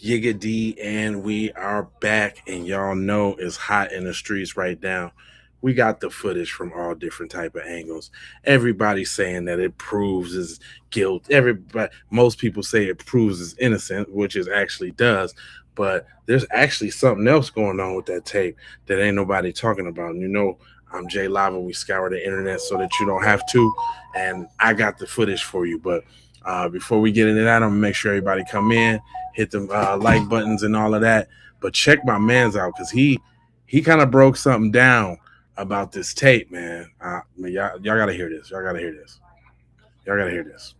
Yiggity, and we are back, and y'all know it's hot in the streets right now. We got the footage from all different type of angles. Everybody's saying that it proves his guilt. Everybody, most people say it proves his innocent, which it actually does. But there's actually something else going on with that tape that ain't nobody talking about. And I'm Jay Lava. We scour the internet so that you don't have to, and I got the footage for you. But before we get into that, I'm gonna make sure everybody come in, hit the like buttons and all of that. But check my man's out because he kind of broke something down about this tape, man. Y'all gotta hear this. Y'all gotta hear this. Y'all gotta hear this.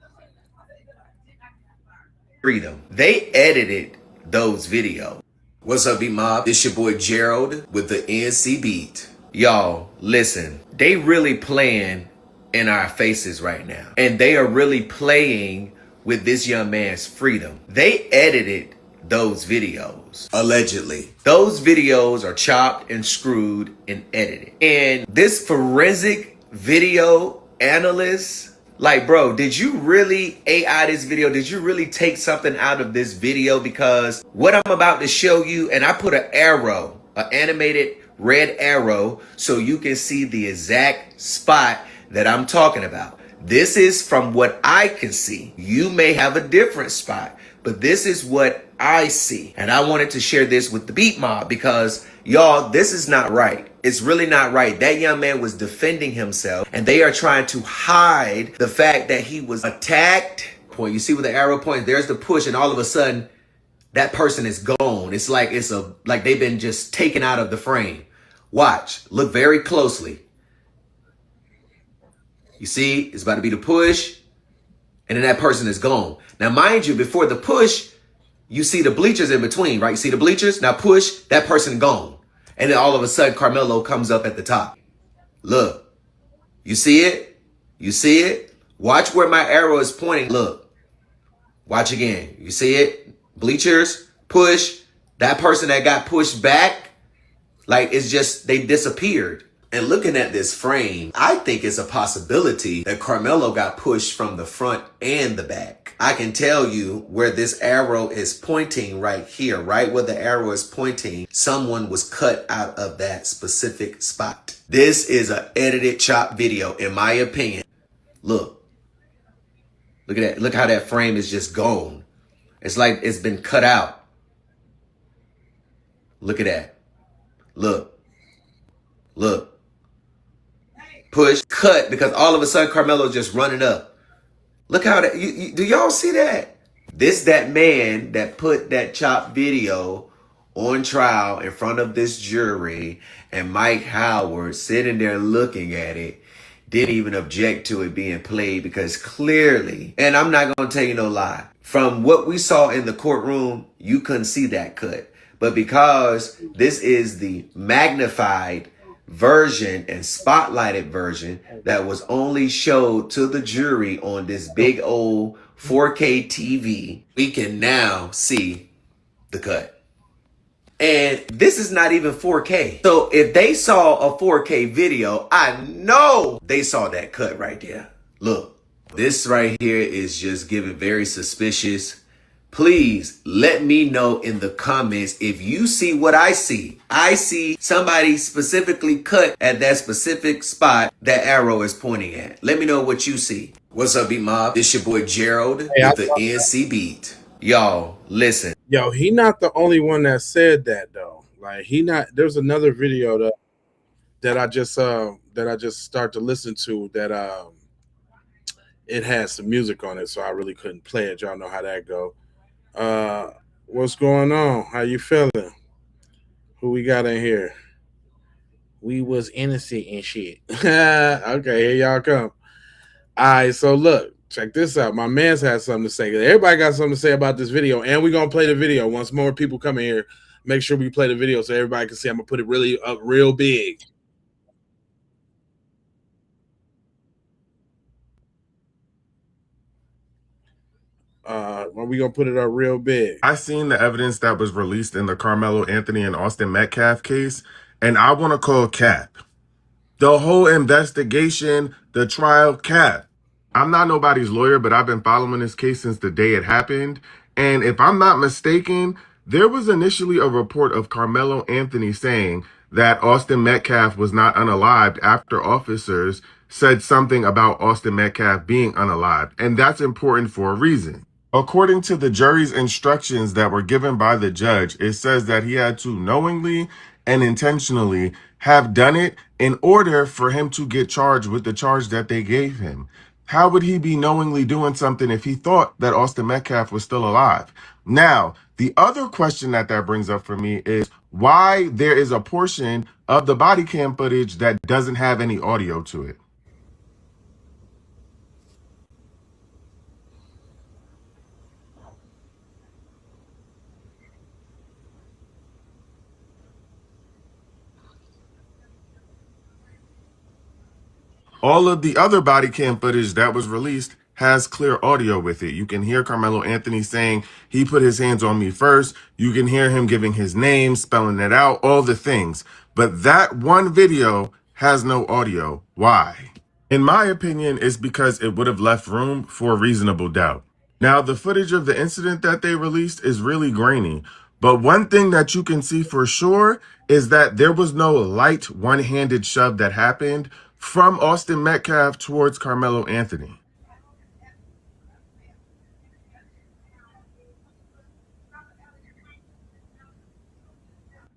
Freedom. They edited those videos. What's up, B-Mob? This your boy Gerald with the NC Beat. Y'all, listen. They really playing in our faces right now. And they are really playing with this young man's freedom. They edited those videos. Allegedly. Those videos are chopped and screwed and edited. And this forensic video analyst, like, bro, did you really AI this video? Did you really take something out of this video? Because what I'm about to show you, and I put an arrow, an animated red arrow, so you can see the exact spot that I'm talking about. This is from what I can see. You may have a different spot, but this is what I see. And I wanted to share this with the Beat Mob because, y'all, this is not right. It's really not right. That young man was defending himself, and they are trying to hide the fact that he was attacked. Point. You see where the arrow points? There's the push, and all of a sudden, that person is gone. It's like they've been just taken out of the frame. Watch. Look very closely. You see, it's about to be the push, and then that person is gone. Now, mind you, before the push, you see the bleachers in between, right? You see the bleachers? Now push, that person gone. And then all of a sudden, Karmello comes up at the top. Look. You see it? You see it? Watch where my arrow is pointing. Look. Watch again. You see it? Bleachers, push. That person that got pushed back, like it's just, they disappeared. And looking at this frame, I think it's a possibility that Karmello got pushed from the front and the back. I can tell you where this arrow is pointing right here, right where the arrow is pointing, someone was cut out of that specific spot. This is an edited chop video, in my opinion. Look. Look at that. Look how that frame is just gone. It's like it's been cut out. Look at that. Look. Look. Push, cut, because all of a sudden Karmello's just running up. Look how that, do y'all see that? That man that put that chopped video on trial in front of this jury, and Mike Howard sitting there looking at it, didn't even object to it being played because clearly, and I'm not going to tell you no lie, from what we saw in the courtroom, you couldn't see that cut. But because this is the magnified version and spotlighted version that was only showed to the jury on this big old 4K TV, we can now see the cut. And this is not even 4K. So if they saw a 4K video, I know they saw that cut right there. Look, this right here is just giving very suspicious. Please let me know in the comments if you see what I see. I see somebody specifically cut at that specific spot that arrow is pointing at. Let me know what you see. What's up, B-Mob? This your boy Gerald with the NC Beat. Y'all, listen. Yo, he not the only one that said that though. Like there's another video that I just start to listen to that it has some music on it, so I really couldn't play it. Y'all know how that go. What's going on? How you feeling? Who we got in here? We was innocent and shit. Okay, here y'all come. All right, so look, check this out. My man's had something to say. Everybody got something to say about this video, and we're gonna play the video once more people come in here. Make sure we play the video so everybody can see. I'm gonna put it really up real big. We gonna put it up real big. I seen the evidence that was released in the Karmello Anthony and Austin Metcalf case, and I want to call cap. The whole investigation, the trial, cap. I'm not nobody's lawyer, but I've been following this case since the day it happened. And if I'm not mistaken, There was initially a report of Karmello Anthony saying that Austin Metcalf was not unalived after officers said something about Austin Metcalf being unalived, and that's important for a reason. According to the jury's instructions that were given by the judge, it says that he had to knowingly and intentionally have done it in order for him to get charged with the charge that they gave him. How would he be knowingly doing something if he thought that Austin Metcalf was still alive? Now, the other question that brings up for me is why there is a portion of the body cam footage that doesn't have any audio to it. All of the other body cam footage that was released has clear audio with it. You can hear Karmello Anthony saying he put his hands on me first. You can hear him giving his name, spelling it out, all the things. But that one video has no audio. Why? In my opinion, it's because it would have left room for reasonable doubt. Now, the footage of the incident that they released is really grainy. But one thing that you can see for sure is that there was no light one-handed shove that happened from Austin Metcalf towards Karmello Anthony.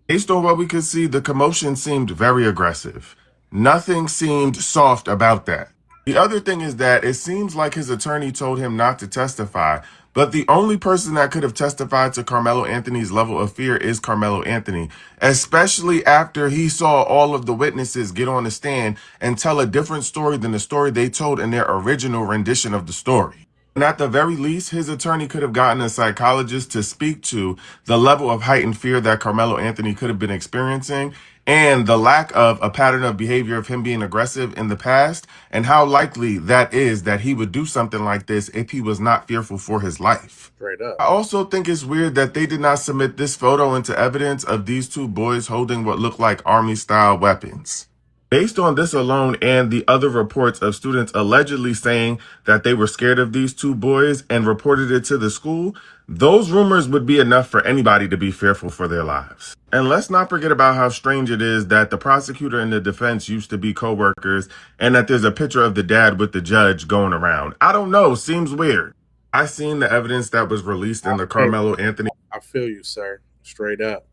Based on what we could see, the commotion seemed very aggressive. Nothing seemed soft about that. The other thing is that it seems like his attorney told him not to testify, but the only person that could have testified to Karmello Anthony's level of fear is Karmello Anthony, especially after he saw all of the witnesses get on the stand and tell a different story than the story they told in their original rendition of the story. And at the very least, his attorney could have gotten a psychologist to speak to the level of heightened fear that Karmello Anthony could have been experiencing and the lack of a pattern of behavior of him being aggressive in the past and how likely that is that he would do something like this if he was not fearful for his life. Straight up. I also think it's weird that they did not submit this photo into evidence of these two boys holding what look like army-style weapons. Based on this alone and the other reports of students allegedly saying that they were scared of these two boys and reported it to the school, those rumors would be enough for anybody to be fearful for their lives. And let's not forget about how strange it is that the prosecutor and the defense used to be co-workers and that there's a picture of the dad with the judge going around. I don't know, seems weird. I seen the evidence that was released in the Karmello Anthony. I feel you, sir. Straight up.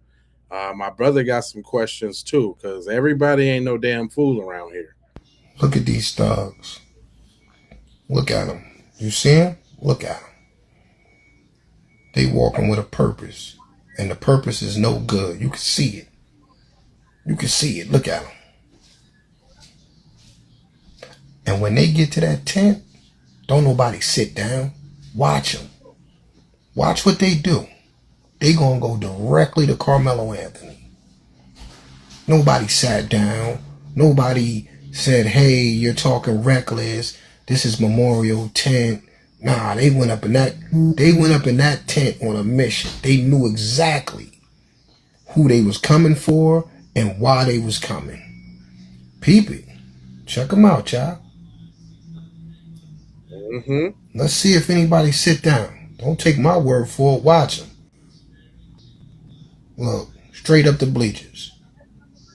My brother got some questions too, because everybody ain't no damn fool around here. Look at these thugs. Look at them. You see them? Look at them. They walking with a purpose, and the purpose is no good. You can see it. You can see it. Look at them. And when they get to that tent, don't nobody sit down. Watch them. Watch what they do. They gonna go directly to Karmello Anthony. Nobody sat down. Nobody said, hey, you're talking reckless. This is Memorial tent. Nah, they went up in that tent on a mission. They knew exactly who they was coming for and why they was coming. Peep it. Check them out, y'all. Let's see if anybody sit down. Don't take my word for it. Watch them. Look, straight up the bleachers.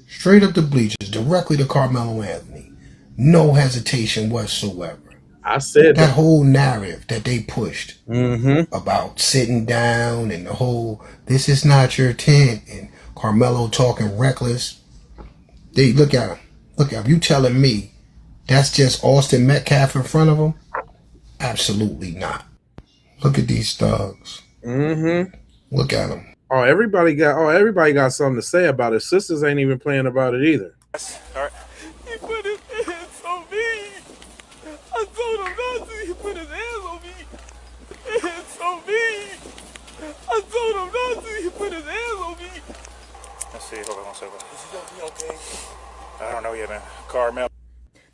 Straight up the bleachers, directly to Karmello Anthony. No hesitation whatsoever. I said that whole narrative that they pushed Mm-hmm. about sitting down and the whole, this is not your tent, and Karmello talking reckless. They look at him. Look at him. You telling me that's just Austin Metcalf in front of him? Absolutely not. Look at these thugs. Mm-hmm. Look at them. Everybody got something to say about it. Sisters ain't even playing about it either. All right. He put his hands on me. I told him not to. He put his hands on me. Hands on me. I told him not to. He put his hands on me. Let's see. Hold on one second. Is he gonna be okay? I don't know yet, man. Karmello.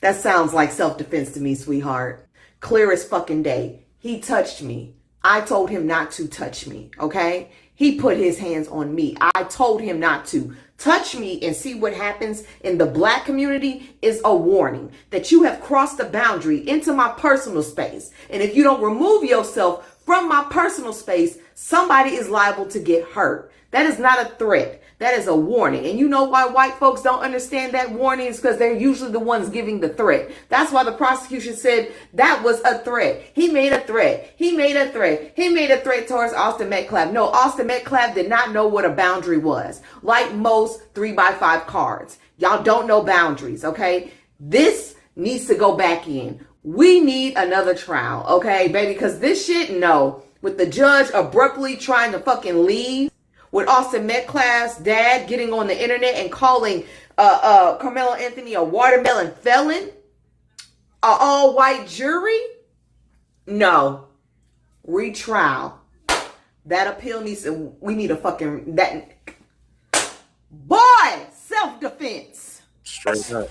That sounds like self-defense to me, sweetheart. Clear as fucking day. He touched me. I told him not to touch me, okay? He put his hands on me. I told him not to. Touch me and see what happens in the black community is a warning that you have crossed the boundary into my personal space. And if you don't remove yourself from my personal space, somebody is liable to get hurt. That is not a threat. That is a warning. And you know why white folks don't understand that warning? Is because they're usually the ones giving the threat. That's why the prosecution said that was a threat. He made a threat. He made a threat. He made a threat towards Austin Metcalf. No, Austin Metcalf did not know what a boundary was. Like most 3x5 cards. Y'all don't know boundaries, okay? This needs to go back in. We need another trial, okay, baby? Because this shit, no. With the judge abruptly trying to fucking leave, with Austin Metcalf's dad getting on the internet and calling Karmello Anthony a watermelon felon, an all-white jury, no. Retrial. That appeal needs to, we need a fucking, that, boy, self-defense. Straight up.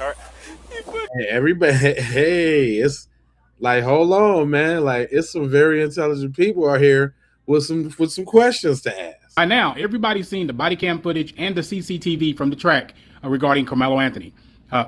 Hey, everybody, hey, it's like, hold on, man. Like, it's some very intelligent people out here with some questions to ask. By now, everybody's seen the body cam footage and the CCTV from the track regarding Karmello Anthony.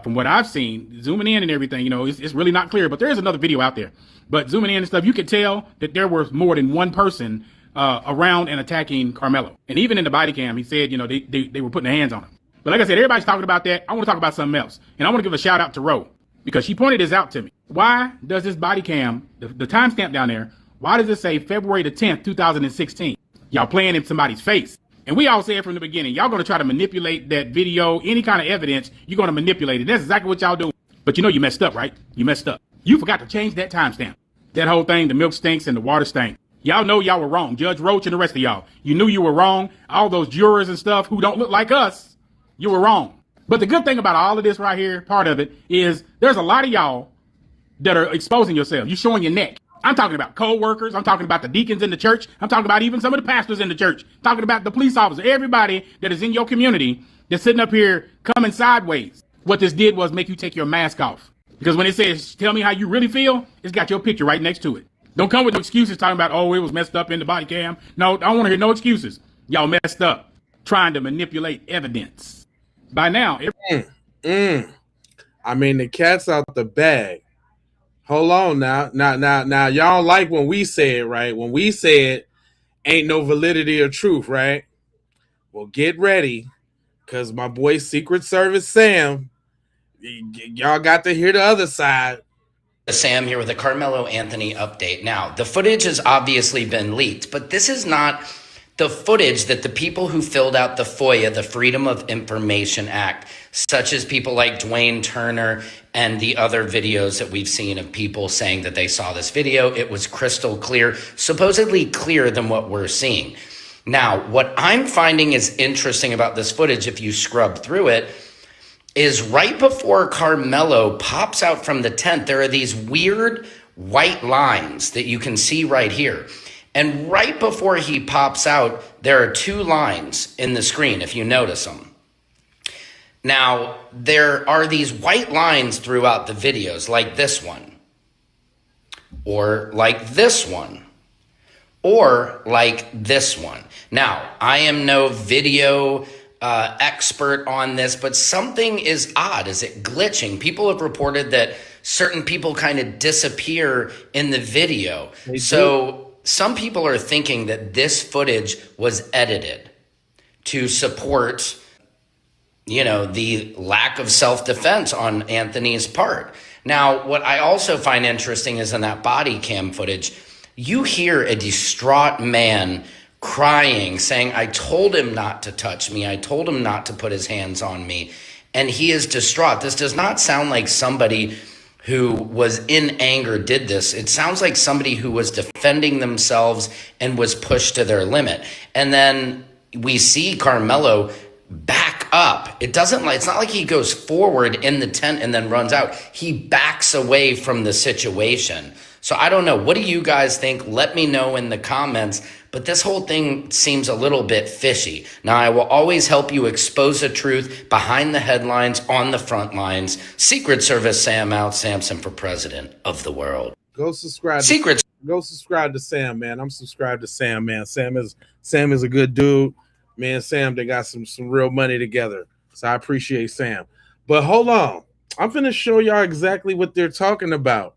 From what I've seen, zooming in and everything, you know, it's really not clear, but there is another video out there. But zooming in and stuff, you could tell that there was more than one person around and attacking Karmello. And even in the body cam, he said, you know, they were putting their hands on him. But like I said, everybody's talking about that. I want to talk about something else. And I want to give a shout out to Ro, because she pointed this out to me. Why does this body cam, the timestamp down there, why does it say February the 10th, 2016? Y'all playing in somebody's face. And we all said from the beginning, y'all going to try to manipulate that video, any kind of evidence, you're going to manipulate it. That's exactly what y'all do. But you know you messed up, right? You messed up. You forgot to change that timestamp. That whole thing, the milk stinks and the water stank. Y'all know y'all were wrong. Judge Roach and the rest of y'all. You knew you were wrong. All those jurors and stuff who don't look like us, you were wrong. But the good thing about all of this right here, part of it, is there's a lot of y'all that are exposing yourselves. You're showing your neck. I'm talking about co-workers. I'm talking about the deacons in the church. I'm talking about even some of the pastors in the church. I'm talking about the police officers. Everybody that is in your community that's sitting up here coming sideways. What this did was make you take your mask off. Because when it says, tell me how you really feel, it's got your picture right next to it. Don't come with no excuses talking about, oh, it was messed up in the body cam. No, I don't want to hear no excuses. Y'all messed up trying to manipulate evidence. By now, I mean, the cat's out the bag. Hold on now. Now, y'all like when we say it, right? When we say it, ain't no validity or truth, right? Well, get ready, because my boy Secret Service Sam, y'all got to hear the other side. Sam here with a Karmello Anthony update. Now, the footage has obviously been leaked, but this is not the footage that the people who filled out the FOIA, the Freedom of Information Act, such as people like Dwayne Turner and the other videos that we've seen of people saying that they saw this video, it was crystal clear, supposedly clearer than what we're seeing. Now, what I'm finding is interesting about this footage, if you scrub through it, is right before Karmello pops out from the tent, there are these weird white lines that you can see right here. And right before he pops out, there are two lines in the screen, if you notice them. Now, there are these white lines throughout the videos, like this one, or like this one, or like this one. Now, I am no video expert on this, but something is odd. Is it glitching? People have reported that certain people kind of disappear in the video. So some people are thinking that this footage was edited to support, you know, the lack of self-defense on Anthony's part. Now, what I also find interesting is in that body cam footage, you hear a distraught man crying, saying, I told him not to touch me. I told him not to put his hands on me. And he is distraught. This does not sound like somebody who was in anger did this. It sounds like somebody who was defending themselves and was pushed to their limit. And then we see Karmello back up. It's not like he goes forward in the tent and then runs out. He backs away from the situation. So I don't know. What do you guys think? Let me know in the comments. But this whole thing seems a little bit fishy. Now, I will always help you expose the truth behind the headlines, on the front lines. Secret Service Sam out. Samson for president of the world. Go subscribe. Go subscribe to Sam, man. I'm subscribed to Sam, man. Sam is a good dude. Man, Sam, they got some real money together. So I appreciate Sam. But hold on. I'm going to show y'all exactly what they're talking about.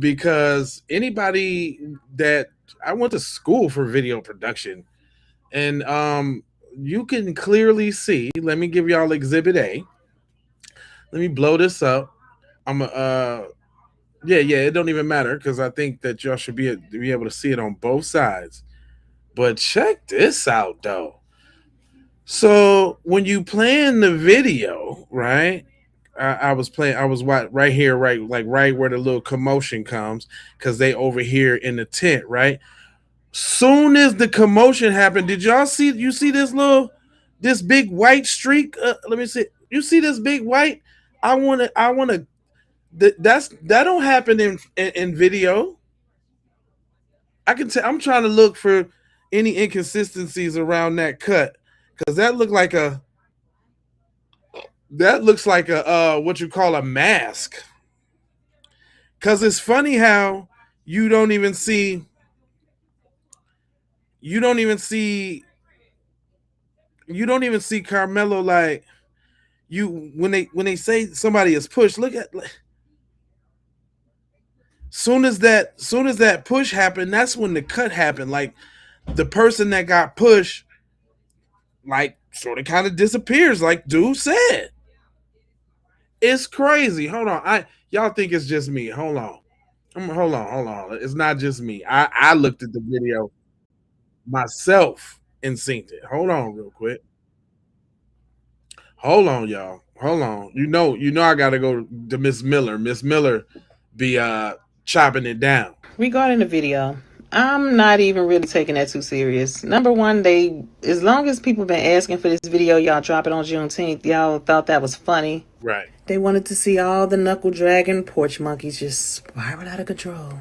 Because anybody that I went to school for video production, and you can clearly see. Let me give y'all Exhibit A. Let me blow this up. I'm yeah, it don't even matter because I think that y'all should be able to see it on both sides. But check this out though. So when you playing the video, right? I was playing. I was right here, right, like right where the little commotion comes, because they over here in the tent, right. Soon as the commotion happened, did y'all see? You see this big white streak? Let me see. You see this big white? I want to. That don't happen in video. I can tell. I'm trying to look for any inconsistencies around that cut because that looks like a what you call a mask. Because it's funny how you don't even see Karmello, like, you when they say somebody is pushed. Look at, soon as that push happened, that's when the cut happened. Like, the person that got pushed, like, sort of kind of disappears, like dude said. It's crazy. Hold on. Y'all think it's just me. Hold on. Hold on. It's not just me. I looked at the video myself and synced it. Hold on real quick. Hold on, y'all. Hold on. You know I gotta go to Miss Miller. Miss Miller be chopping it down. Regarding the video, I'm not even really taking that too serious. Number one, as long as people been asking for this video, y'all drop it on Juneteenth, y'all thought that was funny. Right. They wanted to see all the knuckle dragging porch monkeys just spiral out of control.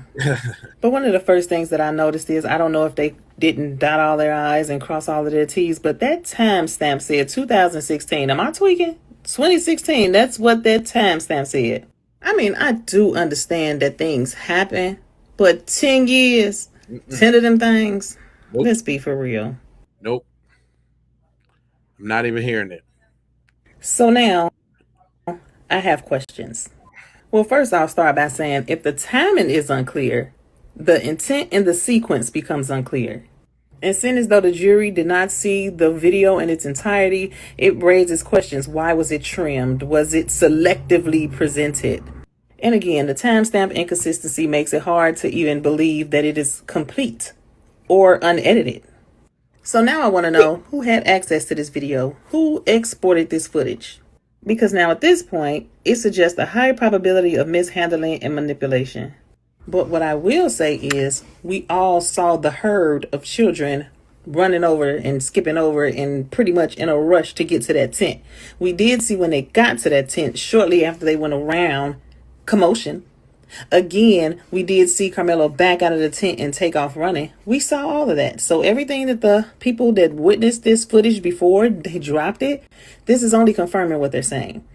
But one of the first things that I noticed is, I don't know if they didn't dot all their I's and cross all of their T's, but that timestamp said 2016. Am I tweaking? 2016, that's what that timestamp said. I mean, I do understand that things happen, but 10 years, 10 of them things, nope. Let's be for real. Nope. I'm not even hearing it. So now, I have questions. Well, first I'll start by saying, if the timing is unclear, the intent and the sequence becomes unclear. And seeing as though the jury did not see the video in its entirety, it raises questions. Why was it trimmed? Was it selectively presented? And again, the timestamp inconsistency makes it hard to even believe that it is complete or unedited. So now I want to know who had access to this video, who exported this footage. Because now at this point, it suggests a high probability of mishandling and manipulation. But what I will say is, we all saw the herd of children running over and skipping over and pretty much in a rush to get to that tent. We did see when they got to that tent, shortly after they went around, commotion. Again, we did see Karmello back out of the tent and take off running. We saw all of that. So everything that the people that witnessed this footage before they dropped it, this is only confirming what they're saying.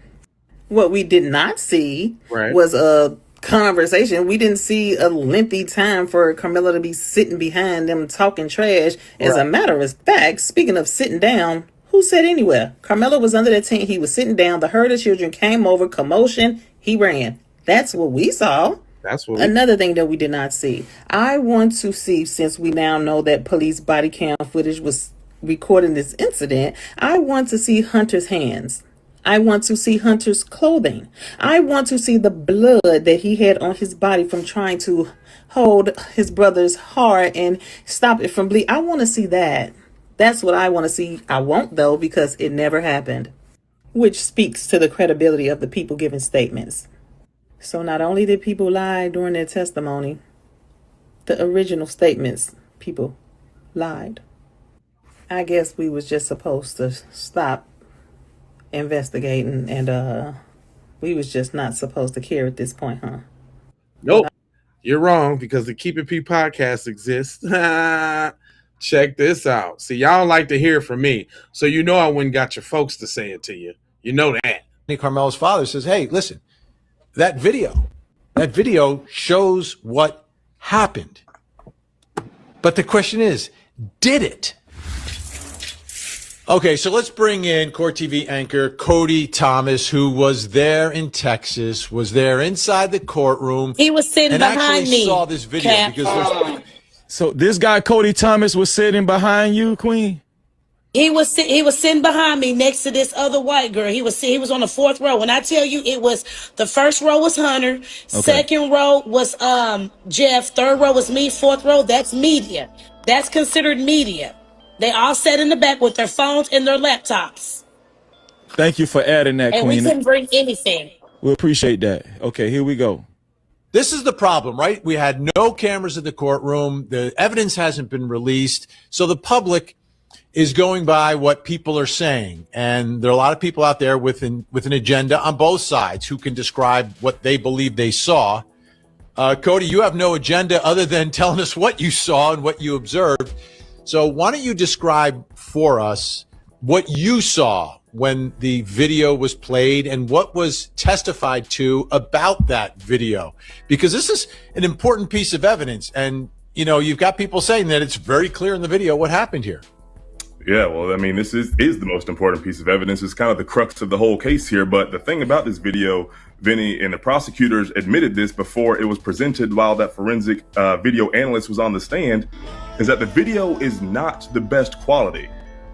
What we did not see was a conversation. We didn't see a lengthy time for Karmello to be sitting behind them talking trash. As a matter of fact, speaking of sitting down, who said anywhere? Karmello was under the tent. He was sitting down. The herd of children came over, commotion. He ran. That's what we saw. That's what Another thing that we did not see. I want to see, since we now know that police body cam footage was recording this incident, I want to see Hunter's hands. I want to see Hunter's clothing. I want to see the blood that he had on his body from trying to hold his brother's heart and stop it from bleeding. I want to see that. That's what I want to see. I won't, though, because it never happened, which speaks to the credibility of the people giving statements. So not only did people lie during their testimony, the original statements, people lied. I guess we was just supposed to stop investigating, and we was just not supposed to care at this point, huh? Nope. You're wrong, because the Keep It P podcast exists. Check this out. See, y'all like to hear from me, so you know I went and got your folks to say it to you. You know that. Karmello's father says, hey, listen, that video shows what happened. But the question is, did it? Okay, so let's bring in Court TV anchor Cody Thomas, who was there in Texas, was there inside the courtroom. He was sitting and behind actually me. saw this video Cap. because there's So this guy Cody Thomas was sitting behind you, Queen? He was sitting behind me next to this other white girl. He was on the fourth row. When I tell you, it was the first row was Hunter, Okay. second row was Jeff, third row was me, fourth row that's media. That's considered media. They all sat in the back with their phones and their laptops, Thank you for adding that, and we Queen. couldn't bring anything. We appreciate that. Okay, here we go. This is the problem, right? We had no cameras in the courtroom. The evidence hasn't been released. So the public is going by what people are saying. And there are a lot of people out there with an agenda on both sides who can describe what they believe they saw. Cody, you have no agenda other than telling us what you saw and what you observed. So why don't you describe for us what you saw when the video was played and what was testified to about that video? Because this is an important piece of evidence. And, you know, you've got people saying that it's very clear in the video what happened here. Yeah, well, I mean, this is the most important piece of evidence. It's kind of the crux of the whole case here. But the thing about this video, Vinny, and the prosecutors admitted this before it was presented while that forensic video analyst was on the stand, is that the video is not the best quality.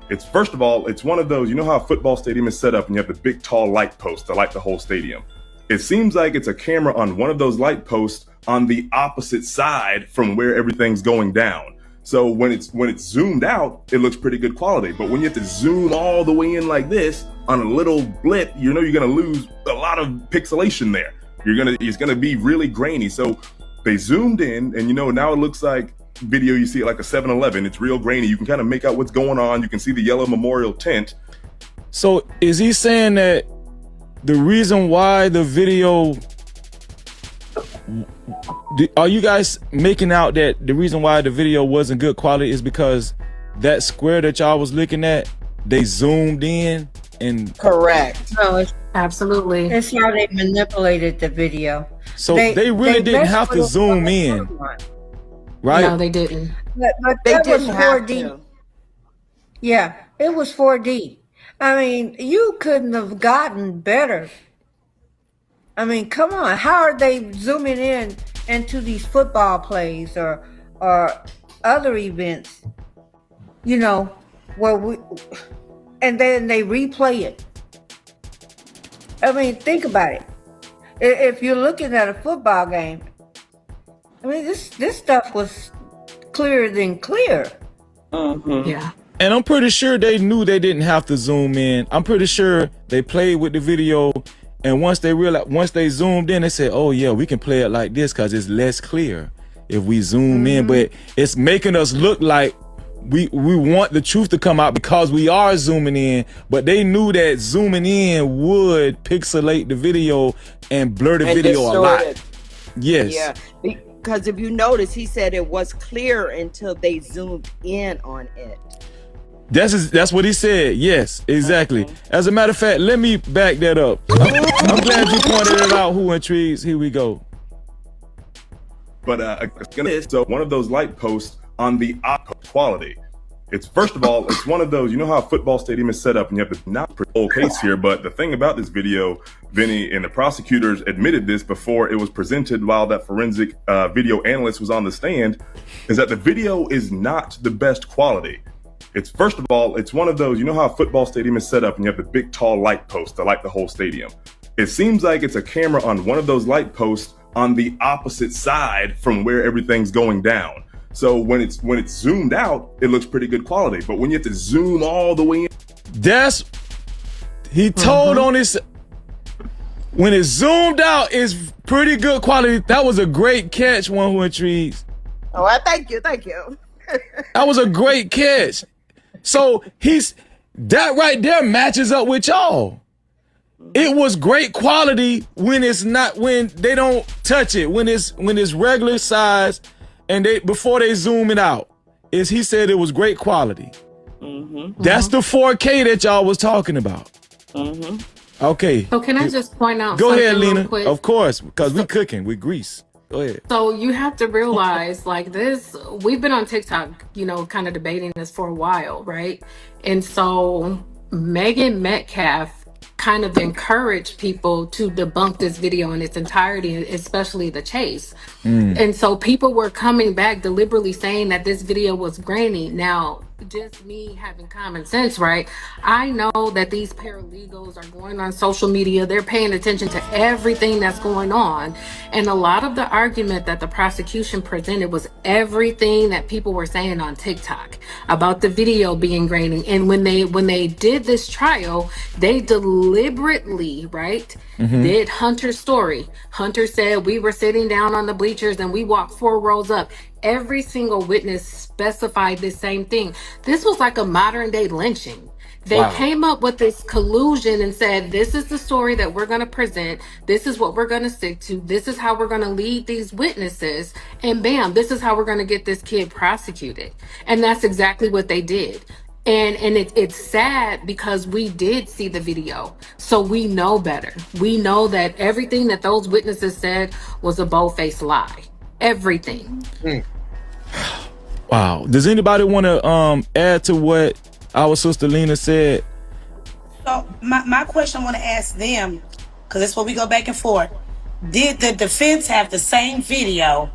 It's, first of all, it's one of those, you know how a football stadium is set up and you have the big tall light posts that light the whole stadium. It seems like it's a camera on one of those light posts on the opposite side from where everything's going down. So when it's zoomed out, it looks pretty good quality. But when you have to zoom all the way in like this on a little blip, you know you're gonna lose a lot of pixelation there. It's gonna be really grainy. So they zoomed in, and you know now it looks like video you see at like a 7-Eleven. It's real grainy. You can kind of make out what's going on. You can see the yellow memorial tent. So is he saying that the reason why the video, are you guys making out that the reason why the video wasn't good quality is because that square that y'all was looking at, they zoomed in and... Correct. No, it's Absolutely. That's how they manipulated the video. So they really didn't have to zoom in, right? No, they didn't. But They that was didn't have 4D. to. Yeah, it was 4D. I mean, you couldn't have gotten better. I mean, come on. How are they zooming in into these football plays or other events? You know, where and then they replay it. I mean, think about it. If you're looking at a football game, I mean, this stuff was clearer than clear. Yeah. And I'm pretty sure they knew they didn't have to zoom in. I'm pretty sure they played with the video, and once they zoomed in, they said, "Oh yeah, we can play it like this because it's less clear if we zoom in." But it's making us look like we want the truth to come out because we are zooming in. But they knew that zooming in would pixelate the video and blur the And video a lot. distort it. Yes. Yeah. Because if you notice, he said it was clear until they zoomed in on it. That's what he said. Yes, exactly. As a matter of fact, let me back that up. I'm glad you pointed it out. Who intrigues? Here we go. But so one of those light posts on the quality. It's, first of all, it's one of those, you know how a football stadium is set up and you have to not put the whole case here. But the thing about this video, Vinny, and the prosecutors admitted this before it was presented while that forensic video analyst was on the stand, is that the video is not the best quality. It's, first of all, it's one of those, you know how a football stadium is set up and you have the big tall light posts that light the whole stadium. It seems like it's a camera on one of those light posts on the opposite side from where everything's going down. So when it's zoomed out, it looks pretty good quality. But when you have to zoom all the way in, he told on his, when it's zoomed out, it's pretty good quality. That was a great catch, one who intrigues. Oh, well, thank you. That was a great catch. So that right there matches up with y'all. It was great quality when they don't touch it, when it's regular size, and before they zoom it out. He said it was great quality. That's the 4K that y'all was talking about. Okay. So can I just point out Go something ahead, real Lena. quick? Of course, because we cooking with grease. Go ahead. So you have to realize, like this, we've been on TikTok, kind of debating this for a while, right? And so Megan Metcalf kind of encourage people to debunk this video in its entirety, especially the chase. And so people were coming back deliberately saying that this video was grainy. Now, just me having common sense, right? I know that these paralegals are going on social media. They're paying attention to everything that's going on. And a lot of the argument that the prosecution presented was everything that people were saying on TikTok about the video being grainy. And when they did this trial, they deliberately, right, did Hunter's story. Hunter said, we were sitting down on the bleachers and we walked 4 rows up. Every single witness specified the same thing. This was like a modern day lynching. They came up with this collusion and said, this is the story that we're going to present. This is what we're going to stick to. This is how we're going to lead these witnesses. And bam, this is how we're going to get this kid prosecuted. And that's exactly what they did. And it's sad because we did see the video. So we know better. We know that everything that those witnesses said was a bold-faced lie. Everything. Wow. Does anybody want to add to what our sister Lena said? So my question I want to ask them, because that's what we go back and forth. Did the defense have the same video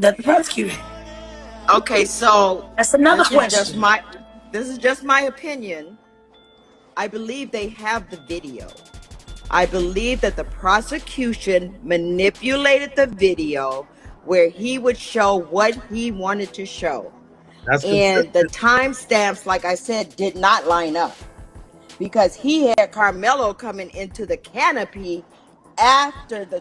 that the prosecutor had? Okay, so that's another question. This is just my opinion. I believe they have the video. I believe that the prosecution manipulated the video where he would show what he wanted to show. And the timestamps, like I said, did not line up because he had Karmello coming into the canopy after the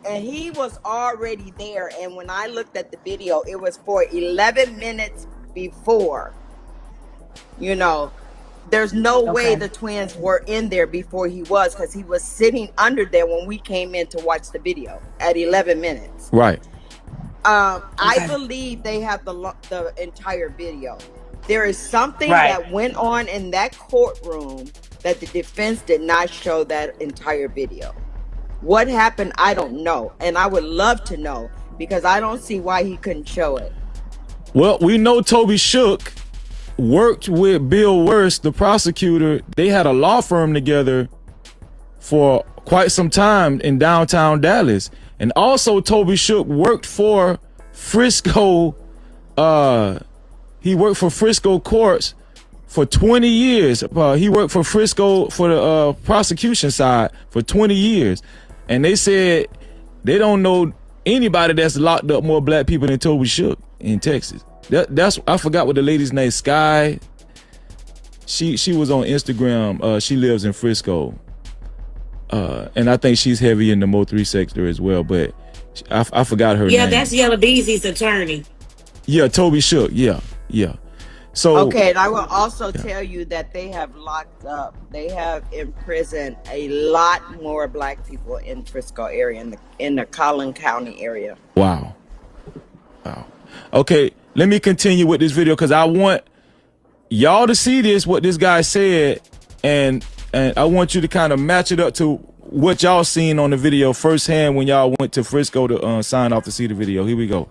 and he was already there. And when I looked at the video, it was for 11 minutes before. You know, there's no way the twins were in there before he was, because he was sitting under there when we came in to watch the video at 11 minutes. Right. I believe they have the entire video. There is something that went on in that courtroom that the defense did not show that entire video. What happened, I don't know. And I would love to know, because I don't see why he couldn't show it. Well, we know Toby Shook worked with Bill Wurst, the prosecutor. They had a law firm together for quite some time in downtown Dallas. And also Toby Shook worked for Frisco. He worked for Frisco courts for 20 years. He worked for Frisco for the prosecution side for 20 years. And they said they don't know anybody that's locked up more black people than Toby Shook in Texas. That's I forgot what the lady's name. Sky. She was on Instagram. She lives in Frisco. And I think she's heavy in the Mo3 sector as well. But I forgot her name. Yeah, that's Yella Beezy's attorney. Yeah, Toby Shook. Yeah. So okay, and I will also tell you that they have locked up, they have imprisoned a lot more black people in Frisco area, in the Collin County area. Wow. Okay, let me continue with this video because I want y'all to see this, what this guy said, and I want you to kind of match it up to what y'all seen on the video firsthand when y'all went to Frisco to sign off to see the video. Here we go.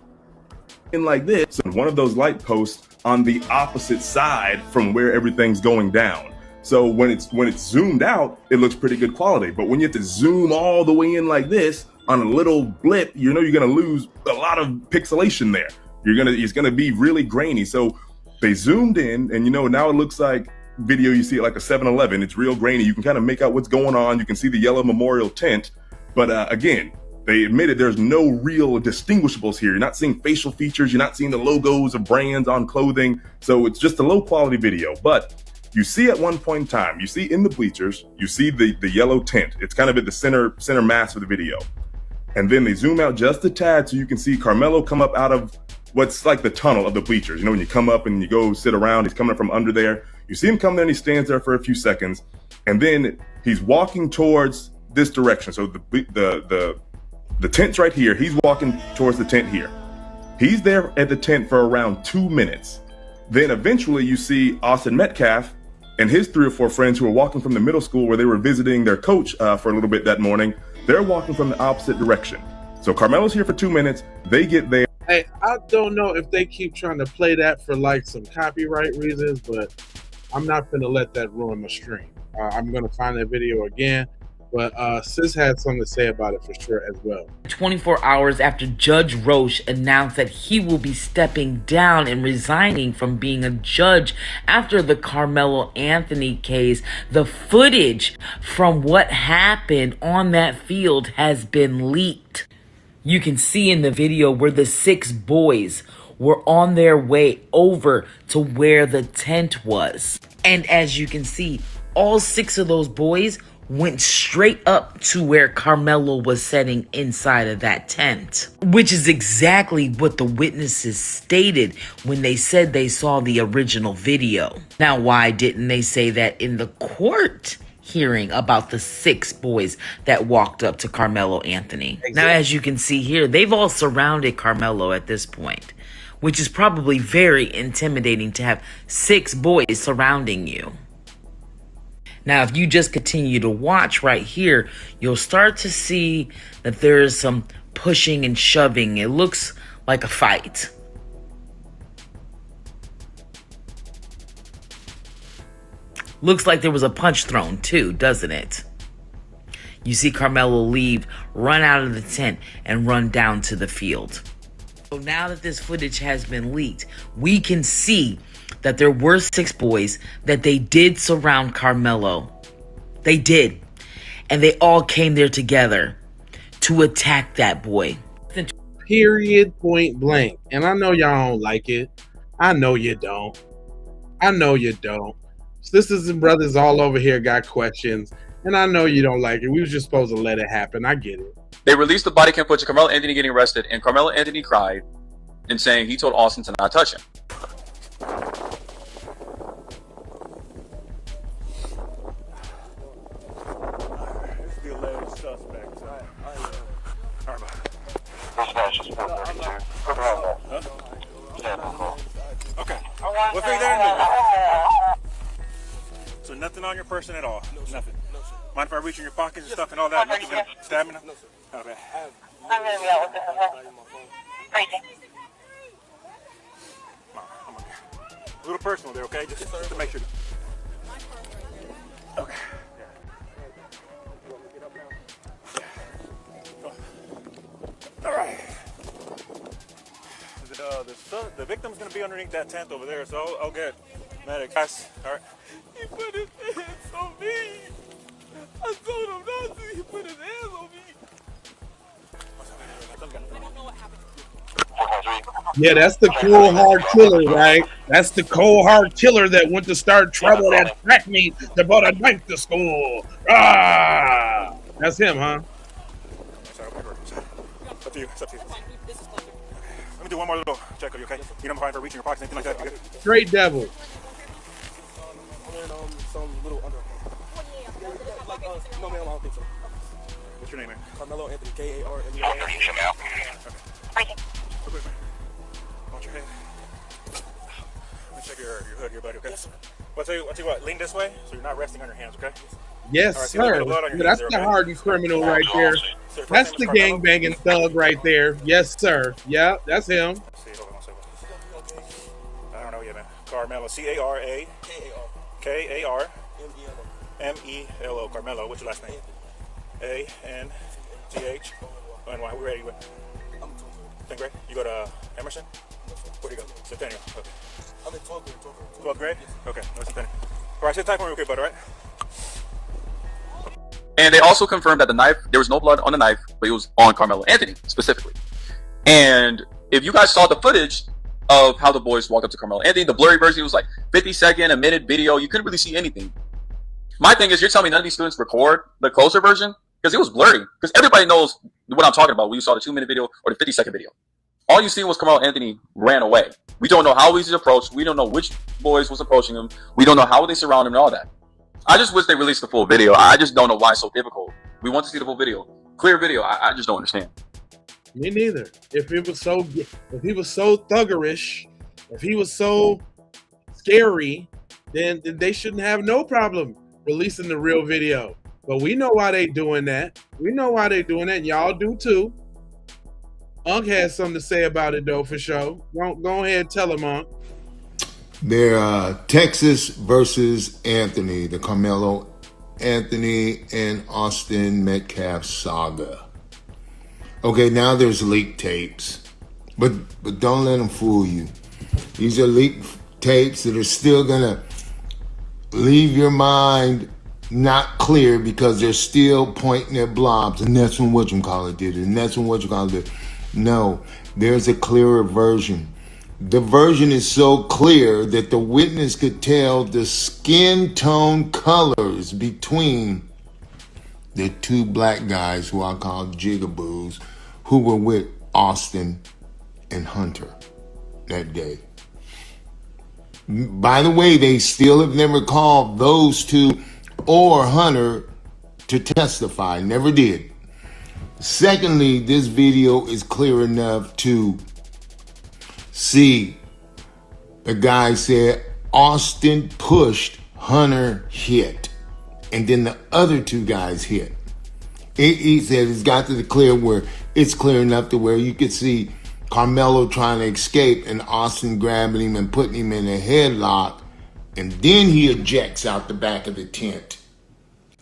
In like this, one of those light posts on the opposite side from where everything's going down. So when it's zoomed out, it looks pretty good quality. But when you have to zoom all the way in like this on a little blip, you know you're gonna lose a lot of pixelation there. It's gonna be really grainy. So they zoomed in, and now it looks like video you see at like a 7-Eleven. It's real grainy. You can kind of make out what's going on. You can see the yellow memorial tent. But again, they admitted there's no real distinguishables here. You're not seeing facial features. You're not seeing the logos of brands on clothing. So it's just a low quality video. But you see at one point in time, you see in the bleachers, you see the yellow tint. It's kind of at the center mass of the video. And then they zoom out just a tad so you can see Karmello come up out of what's like the tunnel of the bleachers. When you come up and you go sit around, he's coming up from under there. You see him come there and he stands there for a few seconds. And then he's walking towards this direction. So the tent's right here. He's walking towards the tent here. He's there at the tent for around 2 minutes. Then eventually you see Austin Metcalf and his 3 or 4 friends who are walking from the middle school where they were visiting their coach for a little bit that morning. They're walking from the opposite direction. So Karmello's here for 2 minutes. They get there. Hey, I don't know if they keep trying to play that for like some copyright reasons, but I'm not gonna let that ruin my stream. I'm gonna find that video again, but Sis had something to say about it for sure as well. 24 hours after Judge Roche announced that he will be stepping down and resigning from being a judge after the Karmello Anthony case, the footage from what happened on that field has been leaked. You can see in the video where the 6 boys were on their way over to where the tent was. And as you can see, all 6 of those boys went straight up to where Karmello was sitting inside of that tent, which is exactly what the witnesses stated when they said they saw the original video. Now, why didn't they say that in the court hearing about the 6 boys that walked up to Karmello Anthony? Exactly. Now, as you can see here, they've all surrounded Karmello at this point, which is probably very intimidating to have 6 boys surrounding you. Now, if you just continue to watch right here, you'll start to see that there is some pushing and shoving. It looks like a fight. Looks like there was a punch thrown too, doesn't it? You see Karmello leave, run out of the tent, and run down to the field. So now that this footage has been leaked, we can see that there were 6 boys, that they did surround Karmello. They did. And they all came there together to attack that boy. Period, point blank. And I know y'all don't like it. I know you don't. I know you don't. Sisters and brothers all over here got questions. And I know you don't like it. We was just supposed to let it happen. I get it. They released the body cam footage of Karmello Anthony getting arrested, and Karmello Anthony cried and saying he told Austin to not touch him. Okay. What's there? So nothing on your person at all? No, nothing. No, sir. Mind if I reach in your pockets and stuff and all that? Nothing's gonna stab me? No, sir. Okay. I'm gonna be out with this. Crazy. A little personal there, okay? Just to make sure. Okay. All right. The victim's gonna be underneath that tent over there, so I'll get medic. Guys, all right. He put his hands on me. I told him not to. He put his hands on me. Yeah, that's the cold hard killer, right? That's the cold hard killer that went to start trouble that threatened me to brought a knife to school. Ah, that's him, huh? It's up to you. It's up to you. Let me do one more little check of you, okay? You don't mind for reaching your pockets, anything like that? You good? Straight devil. Some little under. No, ma'am, I don't think so. What's your name, man? Karmello Anthony, K-A-R-M-E-L-O. Okay. Quick, man. Watch your head. Let me check your hood here, buddy, okay? Yes, sir. Well, I'll tell you what, lean this way so you're not resting on your hands, okay? Yes, right, sir. That's the hardened criminal right there. That's the gangbanging thug right there. Yes, sir. Yeah, that's him. Let's see, hold on one second. I don't know yet, man. Karmello, C-A-R-A. K-A-R. M-E-L-O. Karmello. What's your last name? A-N-T-H. And why? We're ready. I'm 10th grade. You go to Emerson? Where do you go? Centennial. Okay. I'm in 12th grade. 12th grade? Okay. No, Centennial. All right, sit tight for me real quick, bud, all right? And they also confirmed that the knife, there was no blood on the knife, but it was on Karmello Anthony specifically. And if you guys saw the footage of how the boys walked up to Karmello Anthony, the blurry version was like 50-second, a minute video. You couldn't really see anything. My thing is, you're telling me none of these students record the closer version? Because it was blurry. Because everybody knows what I'm talking about when you saw the 2-minute video or the 50-second video. All you see was Karmello Anthony ran away. We don't know how he was approached. We don't know which boys was approaching him. We don't know how they surround him and all that. I just wish they released the full video. I just don't know why it's so difficult. We want to see the full video. Clear video. I just don't understand. Me neither. If he was so thuggerish, if he was so scary, then they shouldn't have no problem releasing the real video. But we know why they doing that. We know why they doing that. And y'all do too. Unc has something to say about it though, for sure. Go ahead and tell him, Unc. They're Texas versus Anthony, the Karmello Anthony and Austin Metcalf saga. Okay, now there's leaked tapes, but don't let them fool you. These are leaked tapes that are still gonna leave your mind not clear because they're still pointing at blobs, and that's when whatchamacallit did it, and that's when whatchamacallit did it. No, there's a clearer version. The version is so clear that the witness could tell the skin tone colors between the two black guys who I call jigaboos who were with Austin and Hunter that day. By the way, they still have never called those two or Hunter to testify. Never did. Secondly, this video is clear enough to see the guy said Austin pushed, Hunter hit, and then the other two guys hit. He said it's got to the clear where it's clear enough to where you could see Karmello trying to escape and Austin grabbing him and putting him in a headlock, and then he ejects out the back of the tent.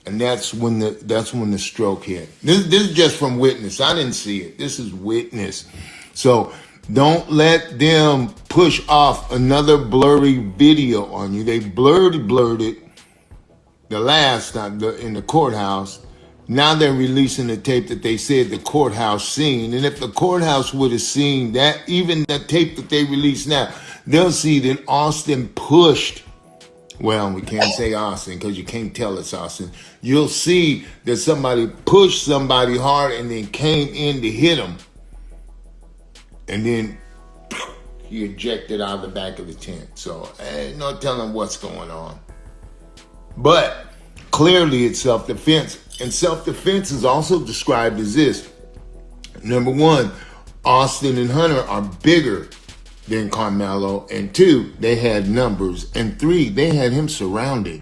And that's when the stroke hit. This is just from witness. I didn't see it. This is witness. So don't let them push off another blurry video on you. They blurred it the last time in the courthouse. Now they're releasing the tape that they said the courthouse seen. And if the courthouse would have seen that, even the tape that they released now, they'll see that Austin pushed. Well, we can't say Austin because you can't tell it's Austin. You'll see that somebody pushed somebody hard and then came in to hit him. And then he ejected out of the back of the tent. So ain't no telling what's going on. But clearly it's self-defense. And self-defense is also described as this. Number one, Austin and Hunter are bigger than Karmello. And two, they had numbers. And three, they had him surrounded.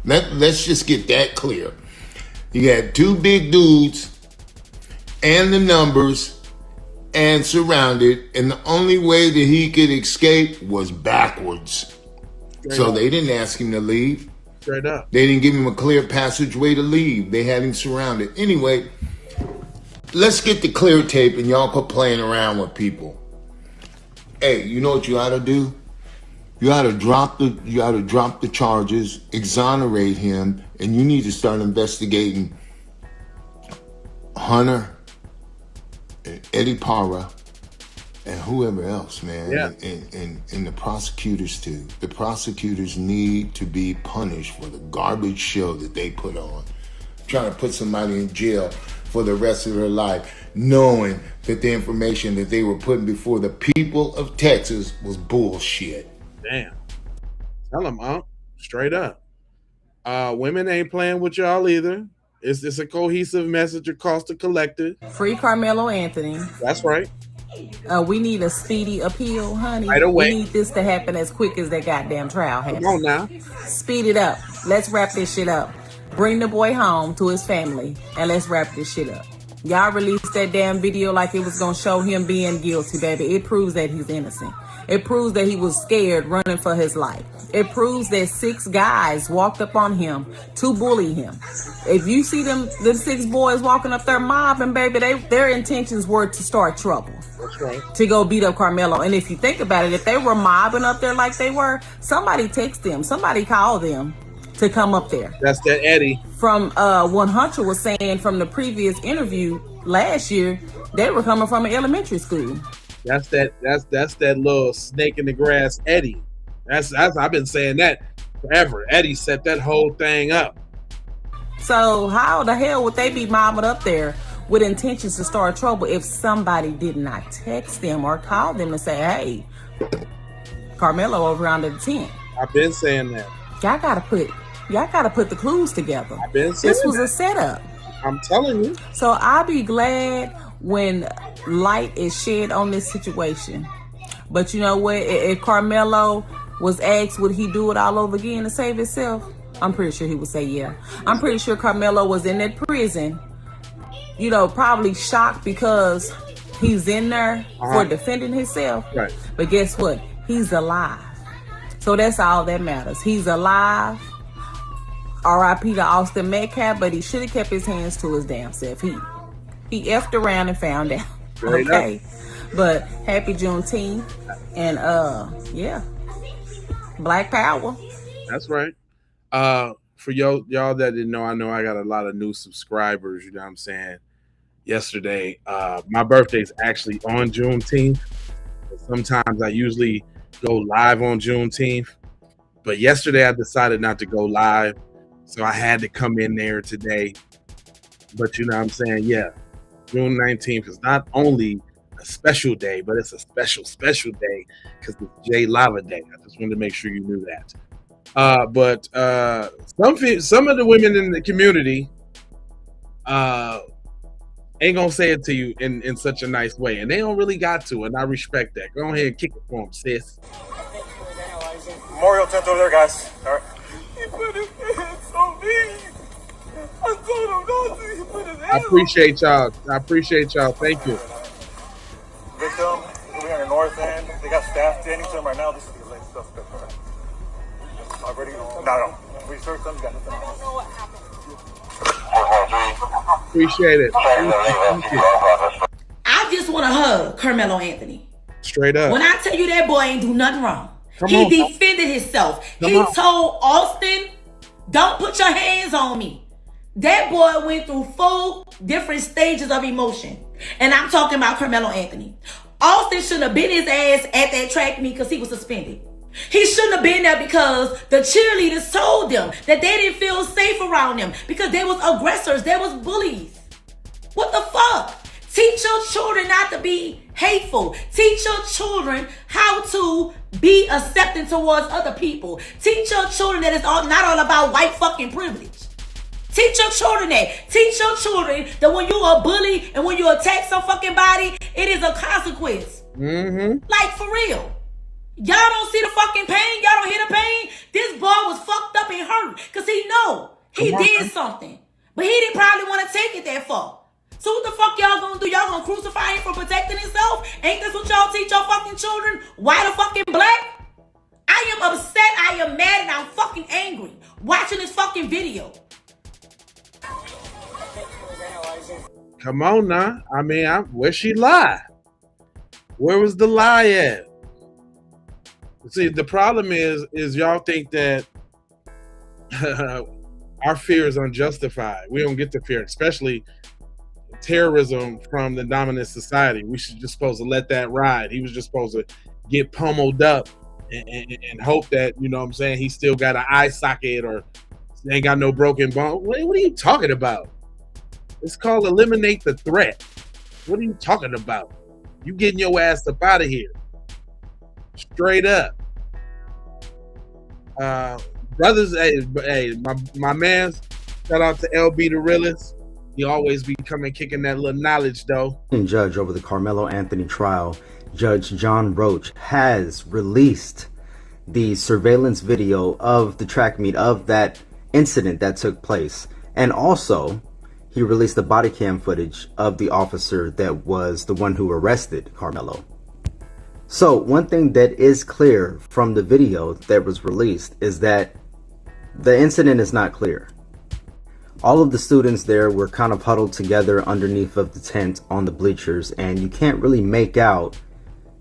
Let's just get that clear. You had two big dudes and the numbers and surrounded, and the only way that he could escape was backwards. So they didn't ask him to leave. Straight up. They didn't give him a clear passageway to leave. They had him surrounded. Anyway, let's get the clear tape and y'all quit playing around with people. Hey, you know what you ought to do? You ought to drop the charges, exonerate him, and you need to start investigating Hunter and Eddie Parra and whoever else, man. Yeah. And the prosecutors too. The prosecutors need to be punished for the garbage show that they put on. Trying to put somebody in jail for the rest of their life, knowing that the information that they were putting before the people of Texas was bullshit. Damn. Tell them, Unc. Straight up. Women ain't playing with y'all either. It's a cohesive message across the collective. Free Karmello Anthony. That's right. We need a speedy appeal, honey. Right away. We need this to happen as quick as that goddamn trial happens. Come on now. Speed it up. Let's wrap this shit up. Bring the boy home to his family and let's wrap this shit up. Y'all released that damn video like it was gonna show him being guilty, baby. It proves that he's innocent. It proves that he was scared running for his life. It proves that 6 guys walked up on him to bully him. If you see them 6 boys walking up there mobbing, baby, their intentions were to start trouble. That's right. To go beat up Karmello. And if you think about it, if they were mobbing up there like they were, somebody text them, somebody called them to come up there. That's that Eddie. From what Hunter was saying from the previous interview last year, they were coming from an elementary school. That's that little snake in the grass Eddie. That's I've been saying that forever. Eddie set that whole thing up. So how the hell would they be mobbing up there with intentions to start trouble if somebody did not text them or call them and say, hey, Karmello over under the tent? I've been saying that. Y'all gotta put the clues together. I've been saying this was that. a setup. I'm telling you. So I'll be glad when light is shed on this situation. But you know what? If Karmello was asked would he do it all over again to save himself, I'm pretty sure he would say yeah. I'm pretty sure Karmello was in that prison, you know, probably shocked because he's in there for defending himself. Right. But guess what? He's alive. So that's all that matters. He's alive. R.I.P. to Austin Metcalf, but he should have kept his hands to his damn self. He effed around and found out. Straight Okay. But happy Juneteenth. And yeah. Black Power. That's right. For y'all that didn't know, I know I got a lot of new subscribers, you know what I'm saying? Yesterday, my birthday's actually on Juneteenth. Sometimes I usually go live on Juneteenth, but yesterday I decided not to go live, so I had to come in there today. But you know what I'm saying? Yeah, June 19th is not only a special day, but it's a special day because it's J Lava Day. I just wanted to make sure you knew that. But some of the women in the community ain't gonna say it to you in such a nice way, and they don't really got to, and I respect that. Go ahead and kick it for them, sis. Memorial tent over there, guys. All right. He put his hands on me. I told him not to. He put his hands I appreciate y'all. Thank you. Victim is over here on the north end. They got staff tending to him right now. This is the latest suspect. Already? No. We searched them. Got nothing. Appreciate it. Thank you. I just want to hug Karmello Anthony. Straight up. When I tell you that boy ain't do nothing wrong. Come he on. defended himself. He told Austin, don't put your hands on me. That boy went through 4 different stages of emotion. And I'm talking about Karmello Anthony. Austin shouldn't have been his ass at that track meet because he was suspended. He shouldn't have been there because the cheerleaders told them that they didn't feel safe around them because they was aggressors, they was bullies. What the fuck? Teach your children not to be hateful. Teach your children how to be accepting towards other people. Teach your children that it's not all about white fucking privilege. Teach your children that. Teach your children that when you are bullied and when you attack some fucking body, it is a consequence. Mm-hmm. Like for real. Y'all don't see the fucking pain. Y'all don't hear the pain. This boy was fucked up and hurt because he did something. But he didn't probably want to take it that far. So what the fuck y'all gonna do? Y'all gonna crucify him for protecting himself? Ain't this what y'all teach your fucking children? White or fucking black? I am upset, I am mad, and I'm fucking angry watching this fucking video. Come on now. I mean, where she lie? Where was the lie at? See, the problem is y'all think that our fear is unjustified. We don't get to fear, especially terrorism from the dominant society. We should just supposed to let that ride. He was just supposed to get pummeled up and hope that, you know what I'm saying, he still got an eye socket or ain't got no broken bone. What are you talking about? It's called eliminate the threat. What are you talking about? You getting your ass up out of here. Straight up. Brothers, hey, my man, shout out to LB the realist. He always be coming kicking that little knowledge though. Judge over the Karmello Anthony trial, Judge John Roach, has released the surveillance video of the track meet of that incident that took place. And also, he released the body cam footage of the officer that was the one who arrested Karmello. So one thing that is clear from the video that was released is that the incident is not clear. All of the students there were kind of huddled together underneath of the tent on the bleachers, and you can't really make out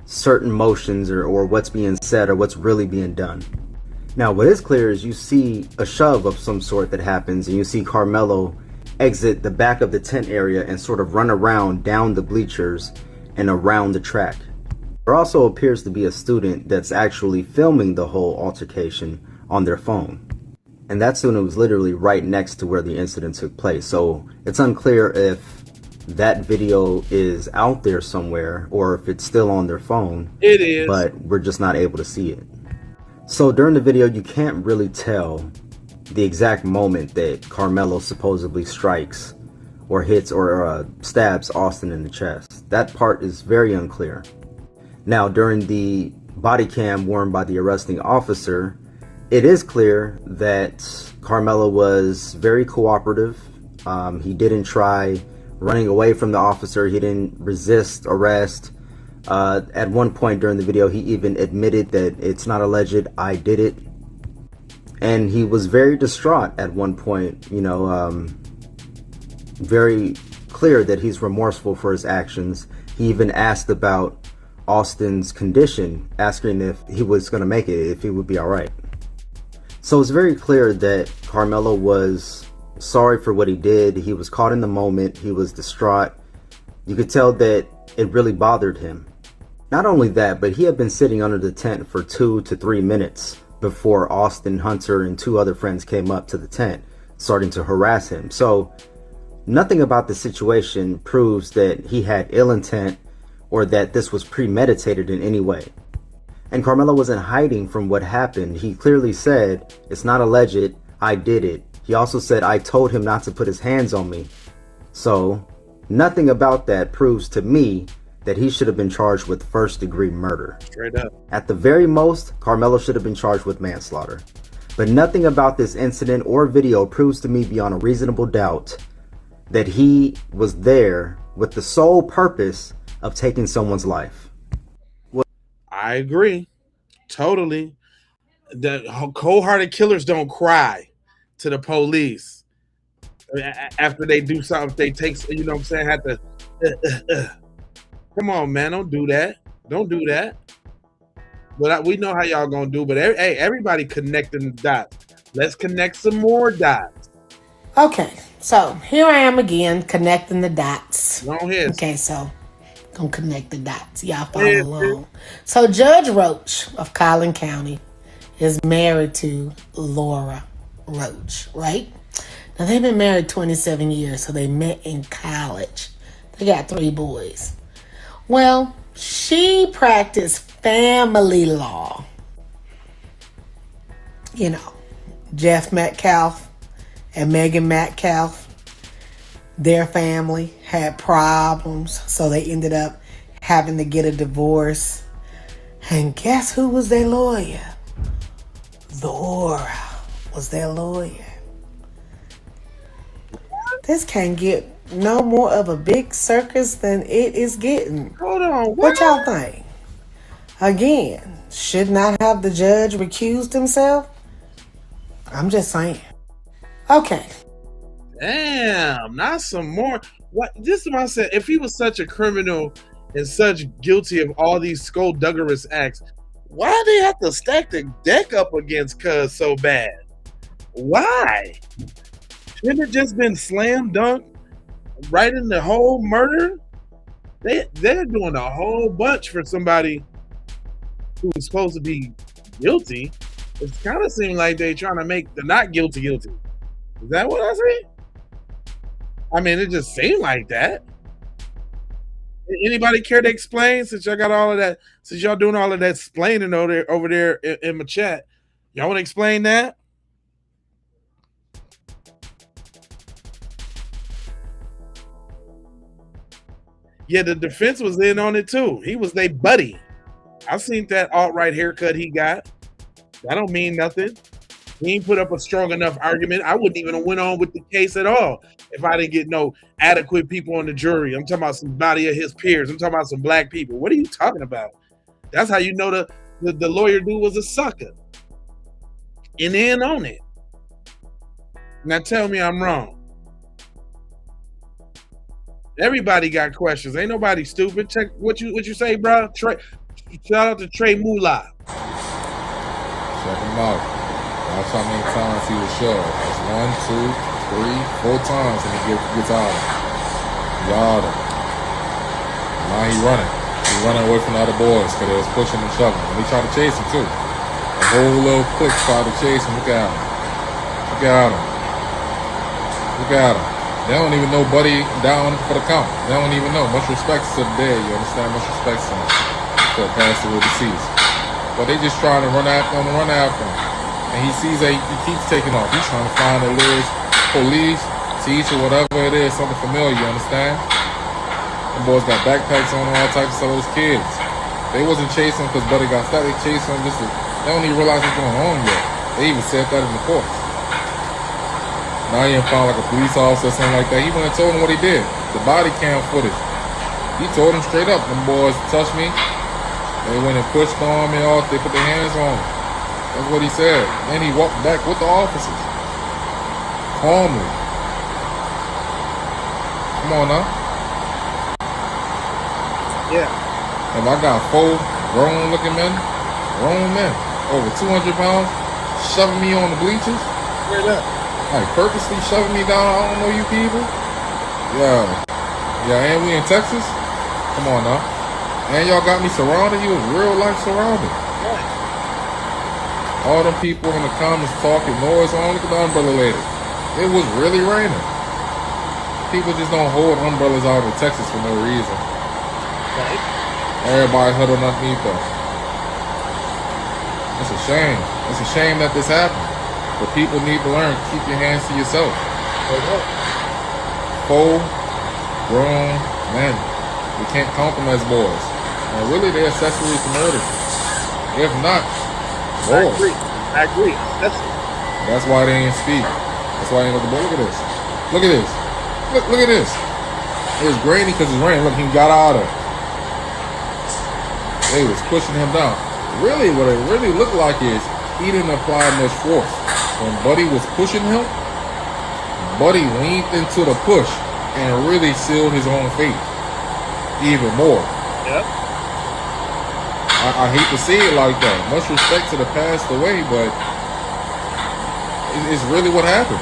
certain motions or what's being said or what's really being done. Now what is clear is you see a shove of some sort that happens, and you see Karmello exit the back of the tent area and sort of run around down the bleachers and around the track. There also appears to be a student that's actually filming the whole altercation on their phone. And that student was literally right next to where the incident took place. So it's unclear if that video is out there somewhere or if it's still on their phone. It is. But we're just not able to see it. So during the video, you can't really tell the exact moment that Karmello supposedly strikes or hits or stabs Austin in the chest. That part is very unclear. Now, during the body cam worn by the arresting officer, it is clear that Karmello was very cooperative. He didn't try running away from the officer. He didn't resist arrest. At one point during the video, he even admitted that it's not alleged, I did it. And he was very distraught at one point, you know, very clear that he's remorseful for his actions. He even asked about Austin's condition, asking if he was going to make it, if he would be all right. So it's very clear that Karmello was sorry for what he did. He was caught in the moment. He was distraught. You could tell that it really bothered him. Not only that, but he had been sitting under the tent for 2 to 3 minutes before Austin, Hunter, and 2 other friends came up to the tent, starting to harass him. So nothing about the situation proves that he had ill intent or that this was premeditated in any way. And Karmello wasn't hiding from what happened. He clearly said, it's not alleged, I did it. He also said, I told him not to put his hands on me. So nothing about that proves to me that he should have been charged with first-degree murder. Straight up. At the very most, Karmello should have been charged with manslaughter. But nothing about this incident or video proves to me beyond a reasonable doubt that he was there with the sole purpose of taking someone's life. I agree. Totally. The cold-hearted killers don't cry to the police after they do something. They take, you know what I'm saying, have to... Come on, man. Don't do that. Don't do that. But we know how y'all gonna do. But hey, everybody connecting the dots. Let's connect some more dots. Okay, so here I am again connecting the dots. Go ahead. Okay, so gonna connect the dots. Y'all follow along. So Judge Roach of Collin County is married to Laura Roach, right? Now they've been married 27 years, so they met in college. They got 3 boys. Well, she practiced family law. You know, Jeff Metcalf and Megan Metcalf, their family had problems, so they ended up having to get a divorce. And guess who was their lawyer? Laura was their lawyer. This can't get no more of a big circus than it is getting. Hold on. What y'all think? Again, should not have the judge recused himself? I'm just saying. Okay. Damn, not some more. What? This is what I said. If he was such a criminal and such guilty of all these skullduggerous acts, why they have to stack the deck up against Cuz so bad? Why? Shouldn't it just been slam dunk right in the whole murder? They're doing a whole bunch for somebody who's supposed to be guilty. It kind of seems like they're trying to make the not guilty guilty. Is that what I see? I mean, it just seemed like that. Anybody care to explain, since y'all got all of that, since y'all doing all of that explaining over there in my chat? Y'all want to explain that? Yeah, the defense was in on it too. He was their buddy. I seen that alt-right haircut he got. That don't mean nothing. He ain't put up a strong enough argument. I wouldn't even have went on with the case at all if I didn't get no adequate people on the jury. I'm talking about somebody of his peers. I'm talking about some black people. What are you talking about? That's how you know the lawyer dude was a sucker. And in on it. Now tell me I'm wrong. Everybody got questions. Ain't nobody stupid. Check what you say, bro. Trey, shout out to Trey Moolah. Check him out. Watch how many times he was sure. That's 1, 2, 3, 4 times, and he gets out of it. Y'all. Now he running. He running away from the other boys because they was pushing and shoving. And they tried to chase him too. The whole little clique tried to chase him. Look at him. Look at him. Look at him. They don't even know Buddy down for the count. They don't even know. Much respect to the dead, you understand? Much respect to him. To the past or deceased. But they just trying to run after him. And he sees that he keeps taking off. He's trying to find the lyrics, police, teacher, whatever it is, something familiar, you understand? The boys got backpacks on and all types of stuff, those kids. They wasn't chasing because Buddy got stuck. They chasing him just to, they don't even realize what's going on yet. They even said that in the courts. Now he didn't find like a police officer or something like that. He went and told him what he did. The body cam footage. He told him straight up, them boys touched me. They went and pushed on me off. They put their hands on him. That's what he said. Then he walked back with the officers. Calmly. Come on now. Yeah. If I got 4 grown-looking men, over 200 pounds, shoving me on the bleachers, Straight up. like purposely shoving me down, I don't know you people. Yeah. Yeah, and we in Texas? Come on now. And y'all got me surrounded. You was real life surrounded. All them people in the comments talking noise on. Look at the umbrella lady. It was really raining. People just don't hold umbrellas out in Texas for no reason. Everybody huddled underneath us. It's a shame. It's a shame that this happened. But people need to learn. Keep your hands to yourself. 4 grown men. We can't count them as boys. And really, they're accessories to murder. If not, boys. I agree. That's why they ain't speak. That's why I ain't looking. Look at this. Look at this. Look at this. It was grainy because it's raining. Look, he got out of it. They was pushing him down. Really, what it really looked like is he didn't apply much force. When Buddy was pushing him, Buddy leaned into the push and really sealed his own fate even more. Yep. I hate to see it like that. Much respect to the passed away, but it's really what happened.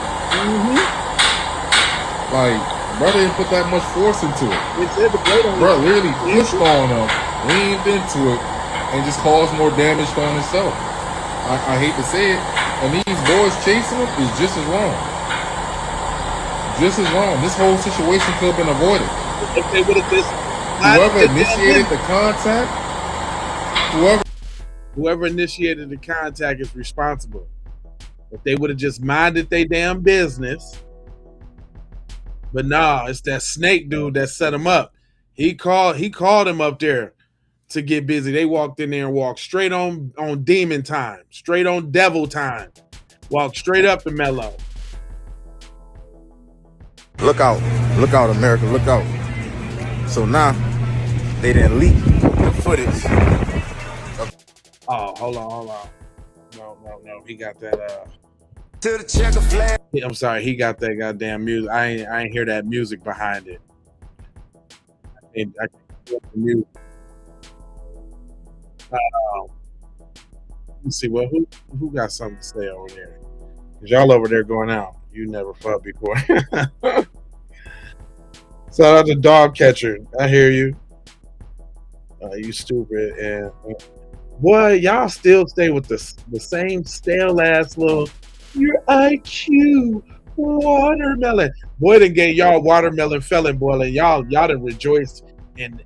Like, brother didn't put that much force into it. Bro literally pushed on him, leaned into it, and just caused more damage on himself. I hate to say it, and these boys chasing him is just as wrong. Just as wrong. This whole situation could have been avoided. If they would have just whoever initiated the contact, whoever initiated the contact is responsible. If they would have just minded their damn business. But nah, it's that snake dude that set him up. He called him up there to get busy. They walked in there and walked straight on demon time, straight on devil time. Walked straight up to Mello. Look out, America, look out. So now they didn't leak the footage. Oh, hold on. No. He got that to the checker flag. I'm sorry, he got that goddamn music. I ain't hear that music behind it. And I can't hear the music. Let's see. Well, who got something to say over there? Cause y'all over there going out. You never fought before. Shout out to Dog Catcher. I hear you. You stupid. And boy, y'all still stay with the same stale ass little your IQ watermelon. Boy, done gave y'all watermelon felon boy, and y'all done rejoiced in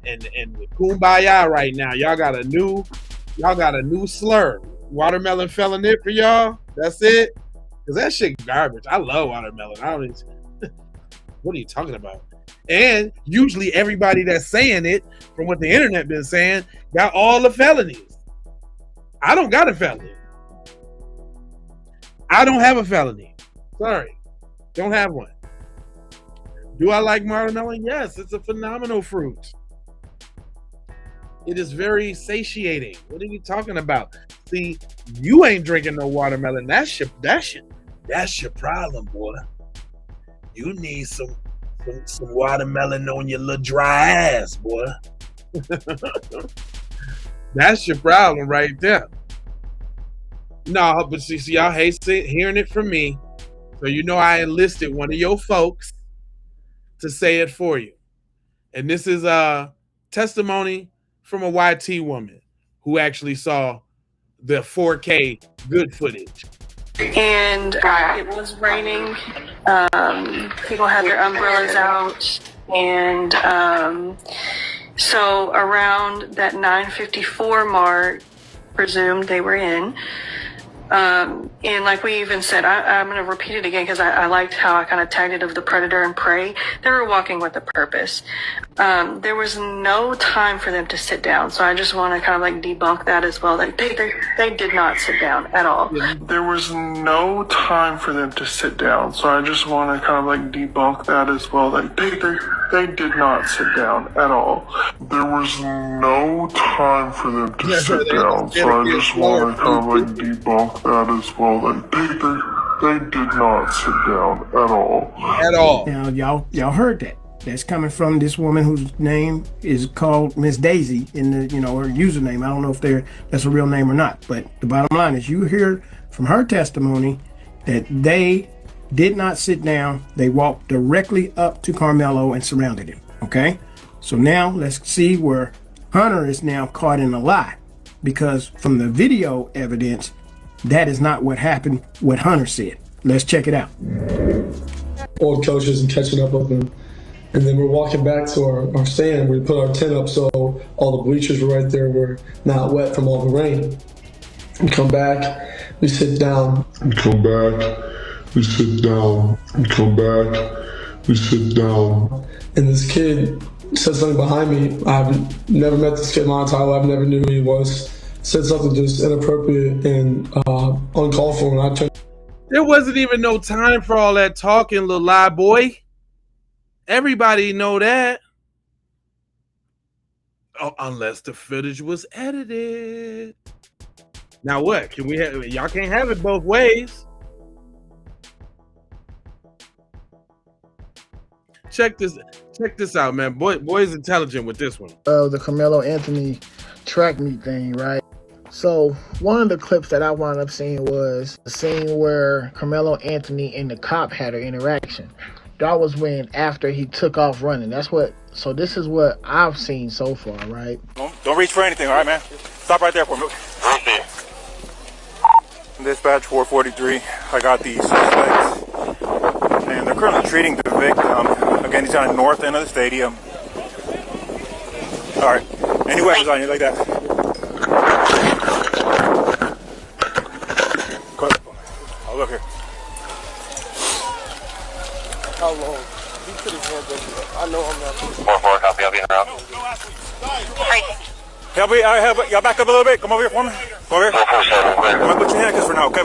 kumbaya right now. Y'all got a new slur. Watermelon felon it for y'all. That's it. Cause that shit garbage. I love watermelon. What are you talking about? And usually everybody that's saying it, from what the internet been saying, got all the felonies. I don't got a felony. I don't have a felony. Sorry. Don't have one. Do I like watermelon? Yes, it's a phenomenal fruit. It is very satiating. What are you talking about? See, you ain't drinking no watermelon. That's your problem, boy. You need some watermelon on your little dry ass, boy. That's your problem right there. No, but see, y'all hate hearing it from me. So you know I enlisted one of your folks to say it for you. And this is a testimony from a YT woman who actually saw the 4K good footage. And it was raining. People had their umbrellas out. And so around that 9:54 mark, presumed they were in, And like we even said, I'm going to repeat it again because I liked how I kind of tagged it of the predator and prey. They were walking with a purpose. There was no time for them to sit down. So I just want to kind of like debunk that as well. Like they did not sit down at all. There was no time for them to sit down. So I just want to kind of like debunk that as well. Like they did not sit down at all. There was no time for them to sit down. So I just want to kind of like debunk that as well. Like they did not sit down at all. At all. Now y'all heard that. That's coming from this woman whose name is called Miss Daisy in the her username. I don't know if that's a real name or not. But the bottom line is you hear from her testimony that they did not sit down. They walked directly up to Karmello and surrounded him. Okay? So now let's see where Hunter is now caught in a lie. Because from the video evidence, that is not what happened, what Hunter said. Let's check it out. Old coaches and catching up with them. And then we're walking back to our stand. We put our tent up so all the bleachers were right there. We're not wet from all the rain. We come back, we sit down. We come back, we sit down. We come back, we sit down. And this kid said something behind me. I've never met this kid in my entire life. I never knew who he was. Said something just inappropriate and uncalled for. And I turned. There wasn't even no time for all that talking, little lie boy. Everybody know that. Oh, unless the footage was edited. Now what? Can we have? Y'all can't have it both ways. Check this out, man. Boy's intelligent with this one. The Karmello Anthony track meet thing, right? So one of the clips that I wound up seeing was the scene where Karmello Anthony and the cop had an interaction. That was when after he took off running. So this is what I've seen so far, right? Don't reach for anything, all right, man? Stop right there for me. Dispatch 443, I got the suspects, and they're currently treating the victim. Again, he's on the north end of the stadium. All right, any weapons on you like that? I'll look here. How long? He put his hands up. I know I'm not. 4-4, copy, I'll be around. Help, y'all back up a little bit. Come over here for me. Come over here. 447, I'm gonna put your handcuffs for now, okay?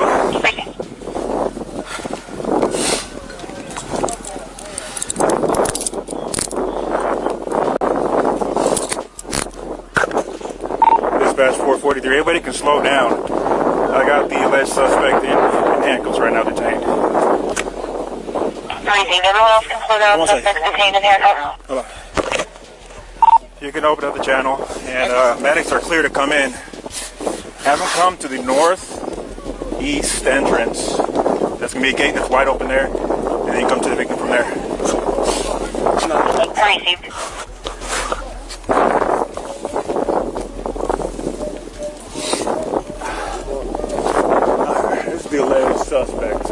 Dispatch 443, everybody can slow down. I got the alleged suspect in handcuffs right now detained. Everyone else can slow down. Suspects detained in handcuffs. Hold on. You can open up the channel, and medics are clear to come in. Have them come to the northeast entrance. That's gonna be a gate that's wide open there, and then you come to the victim from there. This is the alleged suspect.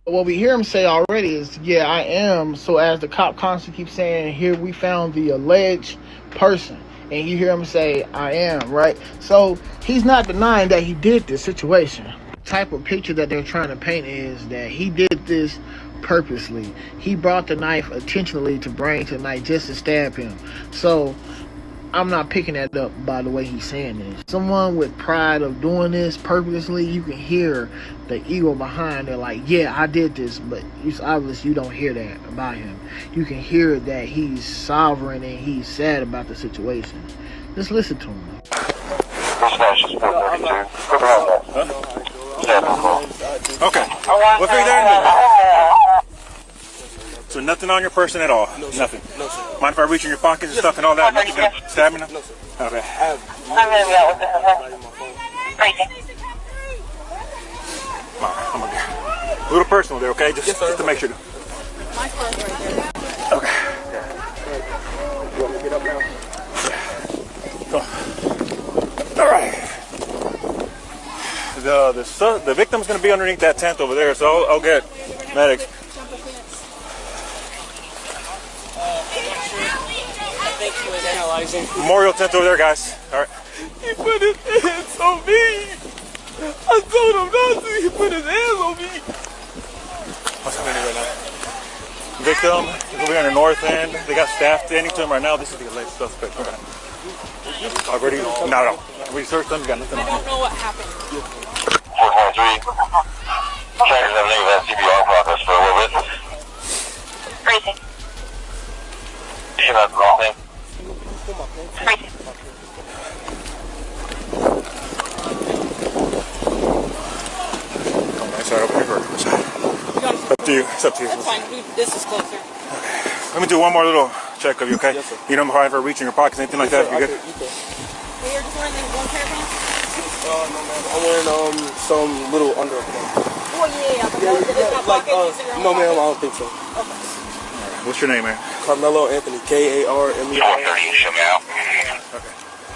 What we hear him say already is, yeah, I am. So as the cop constantly keeps saying, here we found the alleged person. And you hear him say, I am, right? So he's not denying that he did this situation. The type of picture that they're trying to paint is that he did this purposely. He brought the knife intentionally to bring to the knife just to stab him. So I'm not picking that up by the way he's saying this. Someone with pride of doing this purposely, you can hear the ego behind it, like, yeah, I did this, but it's obvious you don't hear that about him. You can hear that he's sovereign and he's sad about the situation. Just listen to him. Okay. We'll figure that in. So nothing on your person at all? Nothing? No, sir. Mind if I reach in your pockets and stuff and all that? Nothing gonna stab me? No, sir. Okay. I'm gonna be out with this. I'm gonna get a little personal there, okay? Just to make sure. My car's right there. Okay. You want me to get up now? Go. All right. The victim's gonna be underneath that tent over there, so I'll get medics. Analyzing. Memorial tent over there, guys. All right. He put his hands on me. I told him not to. He put his hands on me. What's happening right now? Victim is over here on the north end. They got staff standing to him right now. This is the alleged suspect. Okay. Already? No. We searched them. We got nothing on him. I don't know what happened. 4.3. Checkers have negative CPR progress for a witness. Crazy. You have the wrong thing. Crazy. Sorry, open your door. It's up to you. It's up to you. That's fine. This is closer. Let me do one more little check of you, okay? Yes, sir. You don't have a reach in your pockets, anything like that? You good? You can. Well, you're just wearing one pair of pants? No, man. I'm wearing some little underwear. Well, yeah. But it's not no, ma'am. I don't think so. Okay. What's your name, man? Karmello Anthony. Karmello. 4:30. Show me out. Okay.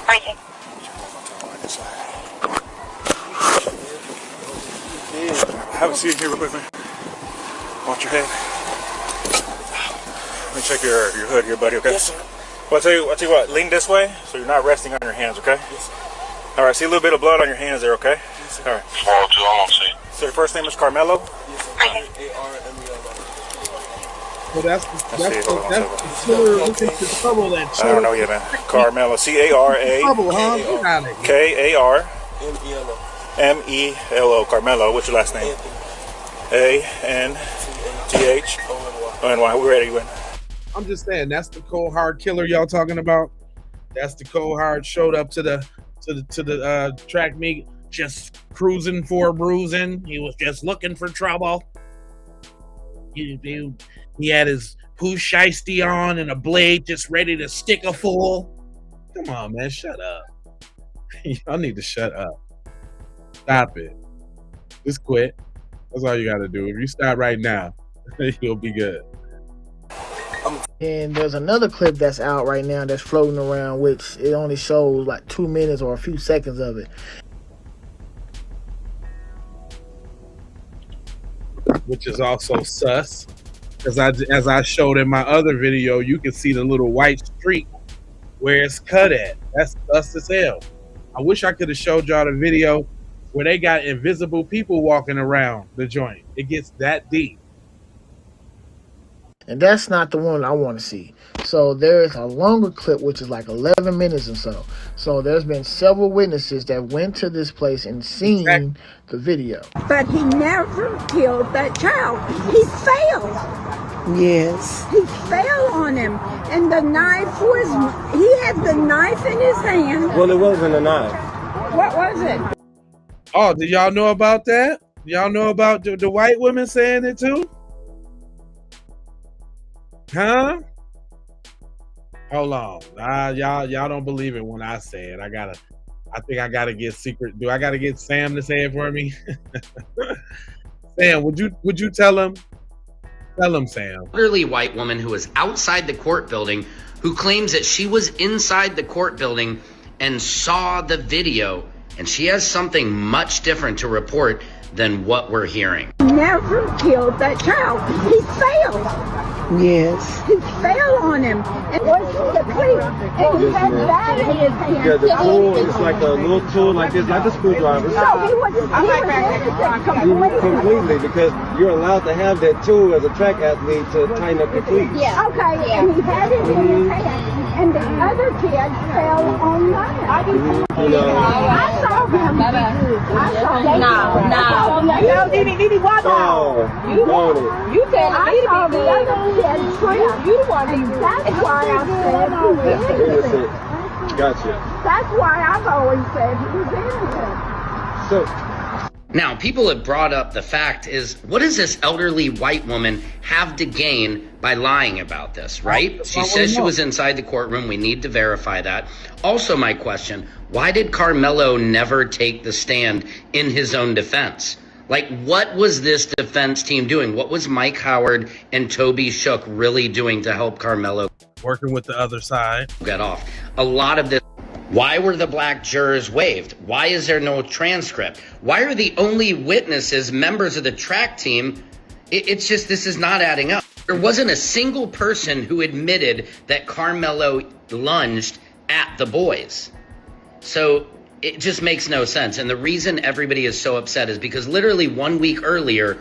Crazy. Have a seat here real quick, man. Watch your head. Let me check your hood here, buddy, okay? Yes, sir. Well, I'll tell you what, lean this way so you're not resting on your hands, okay? Yes, sir. All right, see a little bit of blood on your hands there, okay? Yes, sir. All right. 402, I'm on scene. So your first name is Karmello? Yes, sir. Well, that's the trouble that I don't know yet, man. Karmello, trouble, huh? Get out of here. K-A-R-M-E-L-O, Karmello. What's your last name? A-N-T-H-O-N-Y. We're ready, win. I'm just saying, that's the cold hard killer y'all talking about. That's the cold hard showed up to the track meet, just cruising for bruising. He was just looking for trouble. He had his poo shiesty on and a blade, just ready to stick a fool. Come on, man, shut up. Y'all need to shut up. Stop it. Just quit. That's all you got to do. If you stop right now, you'll be good. And there's another clip that's out right now that's floating around, which it only shows like 2 minutes or a few seconds of it. Which is also sus. Because as I showed in my other video, you can see the little white streak where it's cut at. That's sus as hell. I wish I could have showed y'all the video where they got invisible people walking around the joint. It gets that deep. And that's not the one I want to see. So there's a longer clip, which is like 11 minutes or so. So there's been several witnesses that went to this place and seen the video. But he never killed that child. He failed. Yes. He fell on him. And the knife was, he had the knife in his hand. Well, it wasn't a knife. What was it? Oh, did y'all know about that? Y'all know about the white women saying it too? Huh? Hold on. Y'all don't believe it when I say it. I think I gotta get secret. Do I gotta get Sam to say it for me? Sam, would you tell him? Tell him, Sam. Elderly white woman who was outside the court building who claims that she was inside the court building and saw the video, and she has something much different to report than what we're hearing. He never killed that child. He failed. Yes. He fell on him. And was the police. And he had that in his hand. Yeah, the tool is like a little tool like this, like a screwdriver. So he was Completely, because you're allowed to have that tool as a track athlete to tighten up the cleats. Yeah. Okay, and he had it in his hand. And the other kid fell on mine. You know, I saw him. I saw him. No, Didi, watch out. You said I saw the other kid trip. You want to. That's why I said he was innocent. Gotcha. That's why I've always said he was innocent. So. Now, people have brought up the fact is, what does this elderly white woman have to gain by lying about this, right? She says she was inside the courtroom. We need to verify that. Also, my question, why did Karmello never take the stand in his own defense? Like, what was this defense team doing? What was Mike Howard and Toby Shook really doing to help Karmello? Working with the other side. Get off. A lot of this. Why were the black jurors waived? Why is there no transcript? Why are the only witnesses members of the track team? It's just, this is not adding up. There wasn't a single person who admitted that Karmello lunged at the boys. So it just makes no sense. And the reason everybody is so upset is because literally 1 week earlier,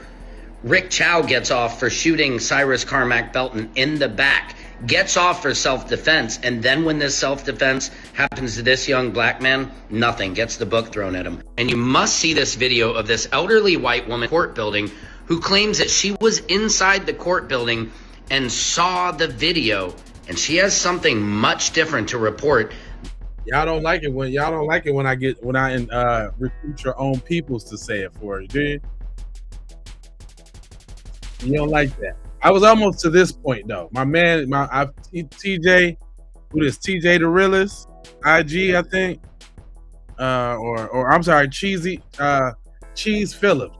Rick Chow gets off for shooting Cyrus Carmack Belton in the back, gets off for self-defense, and then when this self-defense happens to this young black man, nothing, gets the book thrown at him. And you must see this video of this elderly white woman court building who claims that she was inside the court building and saw the video, and she has something much different to report. Y'all don't like it when I recruit your own peoples to say it for you, do you? You don't like that. I was almost to this point though. My man, TJ, who is TJ the Realist, IG, I think, or I'm sorry, Cheese Phillips.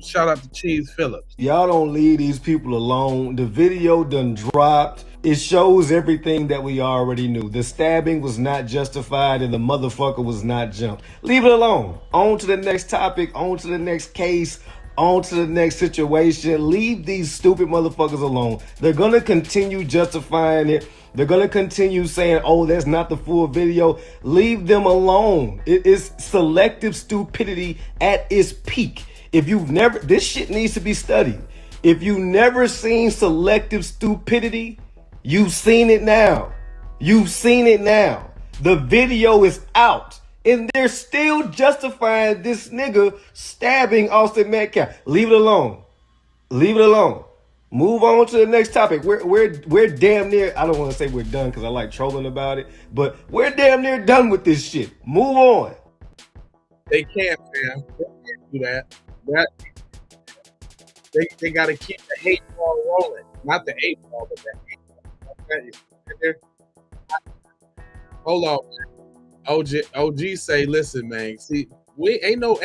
Shout out to Cheese Phillips. Y'all don't leave these people alone. The video done dropped. It shows everything that we already knew. The stabbing was not justified and the motherfucker was not jumped. Leave it alone. On to the next topic, on to the next case, on to the next situation. Leave these stupid motherfuckers alone. They're gonna continue justifying it. They're gonna continue saying, oh, that's not the full video. Leave them alone. It is selective stupidity at its peak. If you've never, this shit needs to be studied. If you've never seen selective stupidity, you've seen it now. You've seen it now. The video is out. And they're still justifying this nigga stabbing Austin Metcalf. Leave it alone. Leave it alone. Move on to the next topic. We're damn near, I don't want to say we're done because I like trolling about it, but we're damn near done with this shit. Move on. They can't, man. They can't do that. They got to keep the hate ball rolling. Not the 8 ball, but the 8 ball. Hold on, man. OG say, listen, man. See, we ain't no.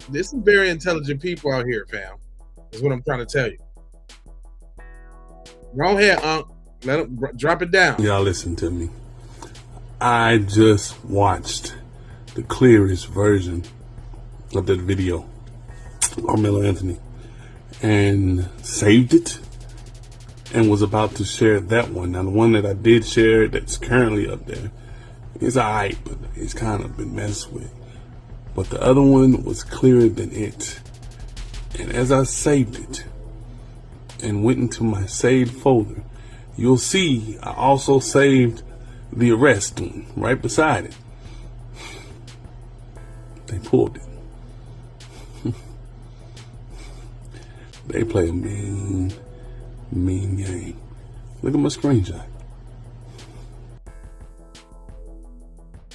There's some very intelligent people out here, fam. Is what I'm trying to tell you. Go ahead, Unc. Let him drop it down. Y'all listen to me. I just watched the clearest version of that video, Karmello Anthony, and saved it, and was about to share that one. Now, the one that I did share that's currently up there, it's alright, but it's kind of been messed with. But the other one was clearer than it. And as I saved it and went into my saved folder, you'll see I also saved the arrest one right beside it. They pulled it. They play a mean game. Look at my screenshot.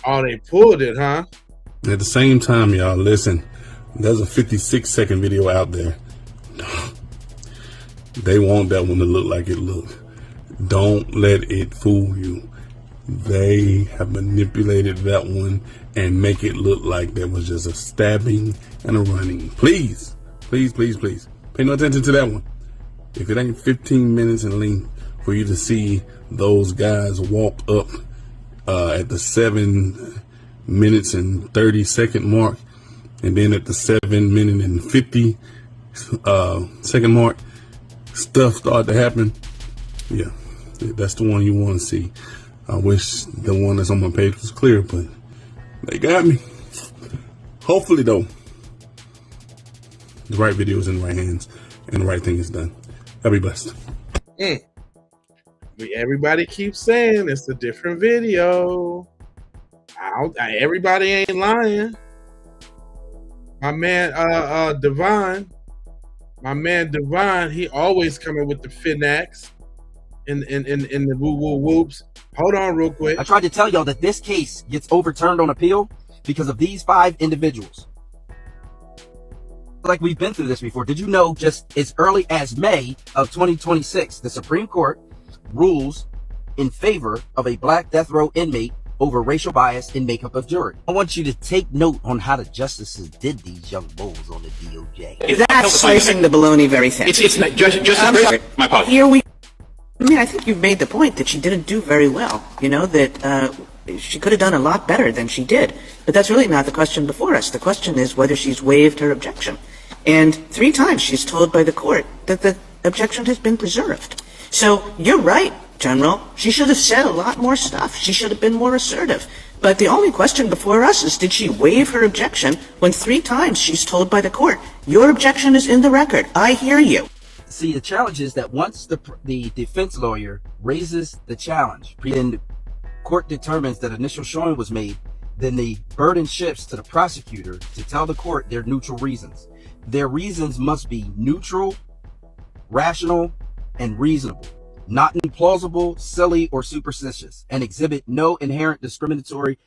Oh, they pulled it, huh? At the same time, y'all, listen, there's a 56-second video out there. They want that one to look like it looked. Don't let it fool you. They have manipulated that one and make it look like there was just a stabbing and a running. Please, please, please, please, pay no attention to that one. If it ain't 15 minutes in length for you to see those guys walk up at the 7 minutes and 30-second mark, and then at the 7 minute and 50 second mark, stuff started to happen. Yeah, that's the one you want to see. I wish the one that's on my page was clear, but they got me. Hopefully, though, the right video is in the right hands and the right thing is done. Y'all be blessed. Everybody keeps saying it's a different video. Everybody ain't lying. My man, Divine, he always coming with the Finax in the woo whoops. Hold on real quick. I tried to tell y'all that this case gets overturned on appeal because of these 5 individuals. Like, we've been through this before. Did you know just as early as May of 2026, the Supreme Court rules in favor of a black death row inmate over racial bias in makeup of jury? I want you to take note on how the justices did these young bulls on the DOJ. That's slicing the baloney very thin. It's not just my apologies. Here we. I mean, I think you've made the point that she didn't do very well. You know, that she could have done a lot better than she did. But that's really not the question before us. The question is whether she's waived her objection. And 3 times she's told by the court that the objection has been preserved. So you're right, General. She should have said a lot more stuff. She should have been more assertive. But the only question before us is, did she waive her objection when 3 times she's told by the court, your objection is in the record, I hear you. See, the challenge is that once the defense lawyer raises the challenge, and the court determines that initial showing was made, then the burden shifts to the prosecutor to tell the court their neutral reasons. Their reasons must be neutral, rational, and reasonable, not implausible, silly, or superstitious, and exhibit no inherent discriminatory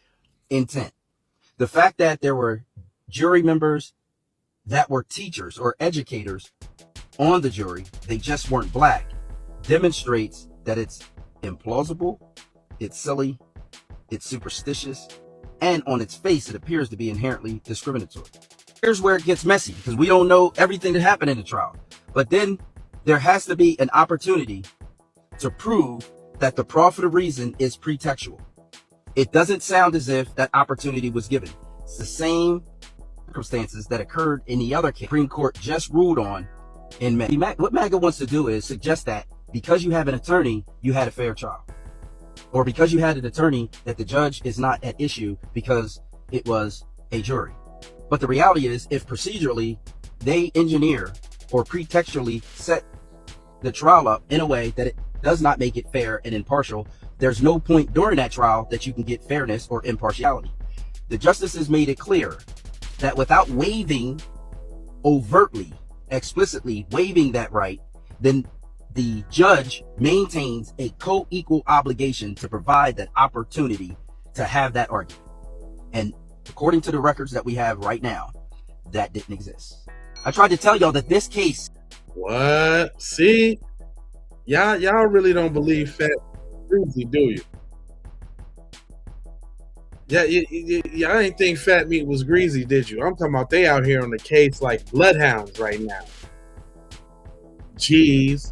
intent. The fact that there were jury members that were teachers or educators on the jury, they just weren't black, demonstrates that it's implausible, it's silly, it's superstitious, and on its face, it appears to be inherently discriminatory. Here's where it gets messy, because we don't know everything that happened in the trial. But then there has to be an opportunity to prove that the proffered reason is pretextual. It doesn't sound as if that opportunity was given. It's the same circumstances that occurred in the other case Supreme Court just ruled on in May. What MAGA wants to do is suggest that because you have an attorney, you had a fair trial. Or because you had an attorney, that the judge is not at issue because it was a jury. But the reality is, if procedurally they engineer or pretextually set the trial up in a way that it does not make it fair and impartial, there's no point during that trial that you can get fairness or impartiality. The justices made it clear that without waiving overtly, explicitly waiving that right, then the judge maintains a co-equal obligation to provide that opportunity to have that argument. And according to the records that we have right now, that didn't exist. I tried to tell y'all that this case... What? See? Y'all really don't believe Fat Greasy, do you? Yeah, y'all ain't think Fat Meat was greasy, did you? I'm talking about they out here on the case like bloodhounds right now. Jeez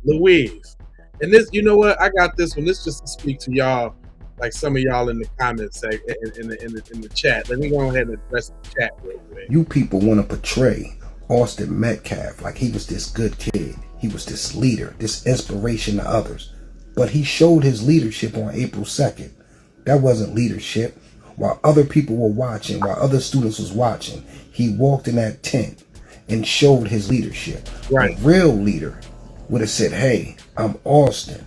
Louise. And this, you know what? I got this one. This just to speak to y'all, like some of y'all in the comments in the chat. Let me go ahead and address the chat real quick. You people want to portray Austin Metcalf like he was this good kid. He was this leader, this inspiration to others. But he showed his leadership on April 2nd. That wasn't leadership. While other people were watching, while other students was watching, he walked in that tent and showed his leadership. Right. A real leader would have said, hey, I'm Austin.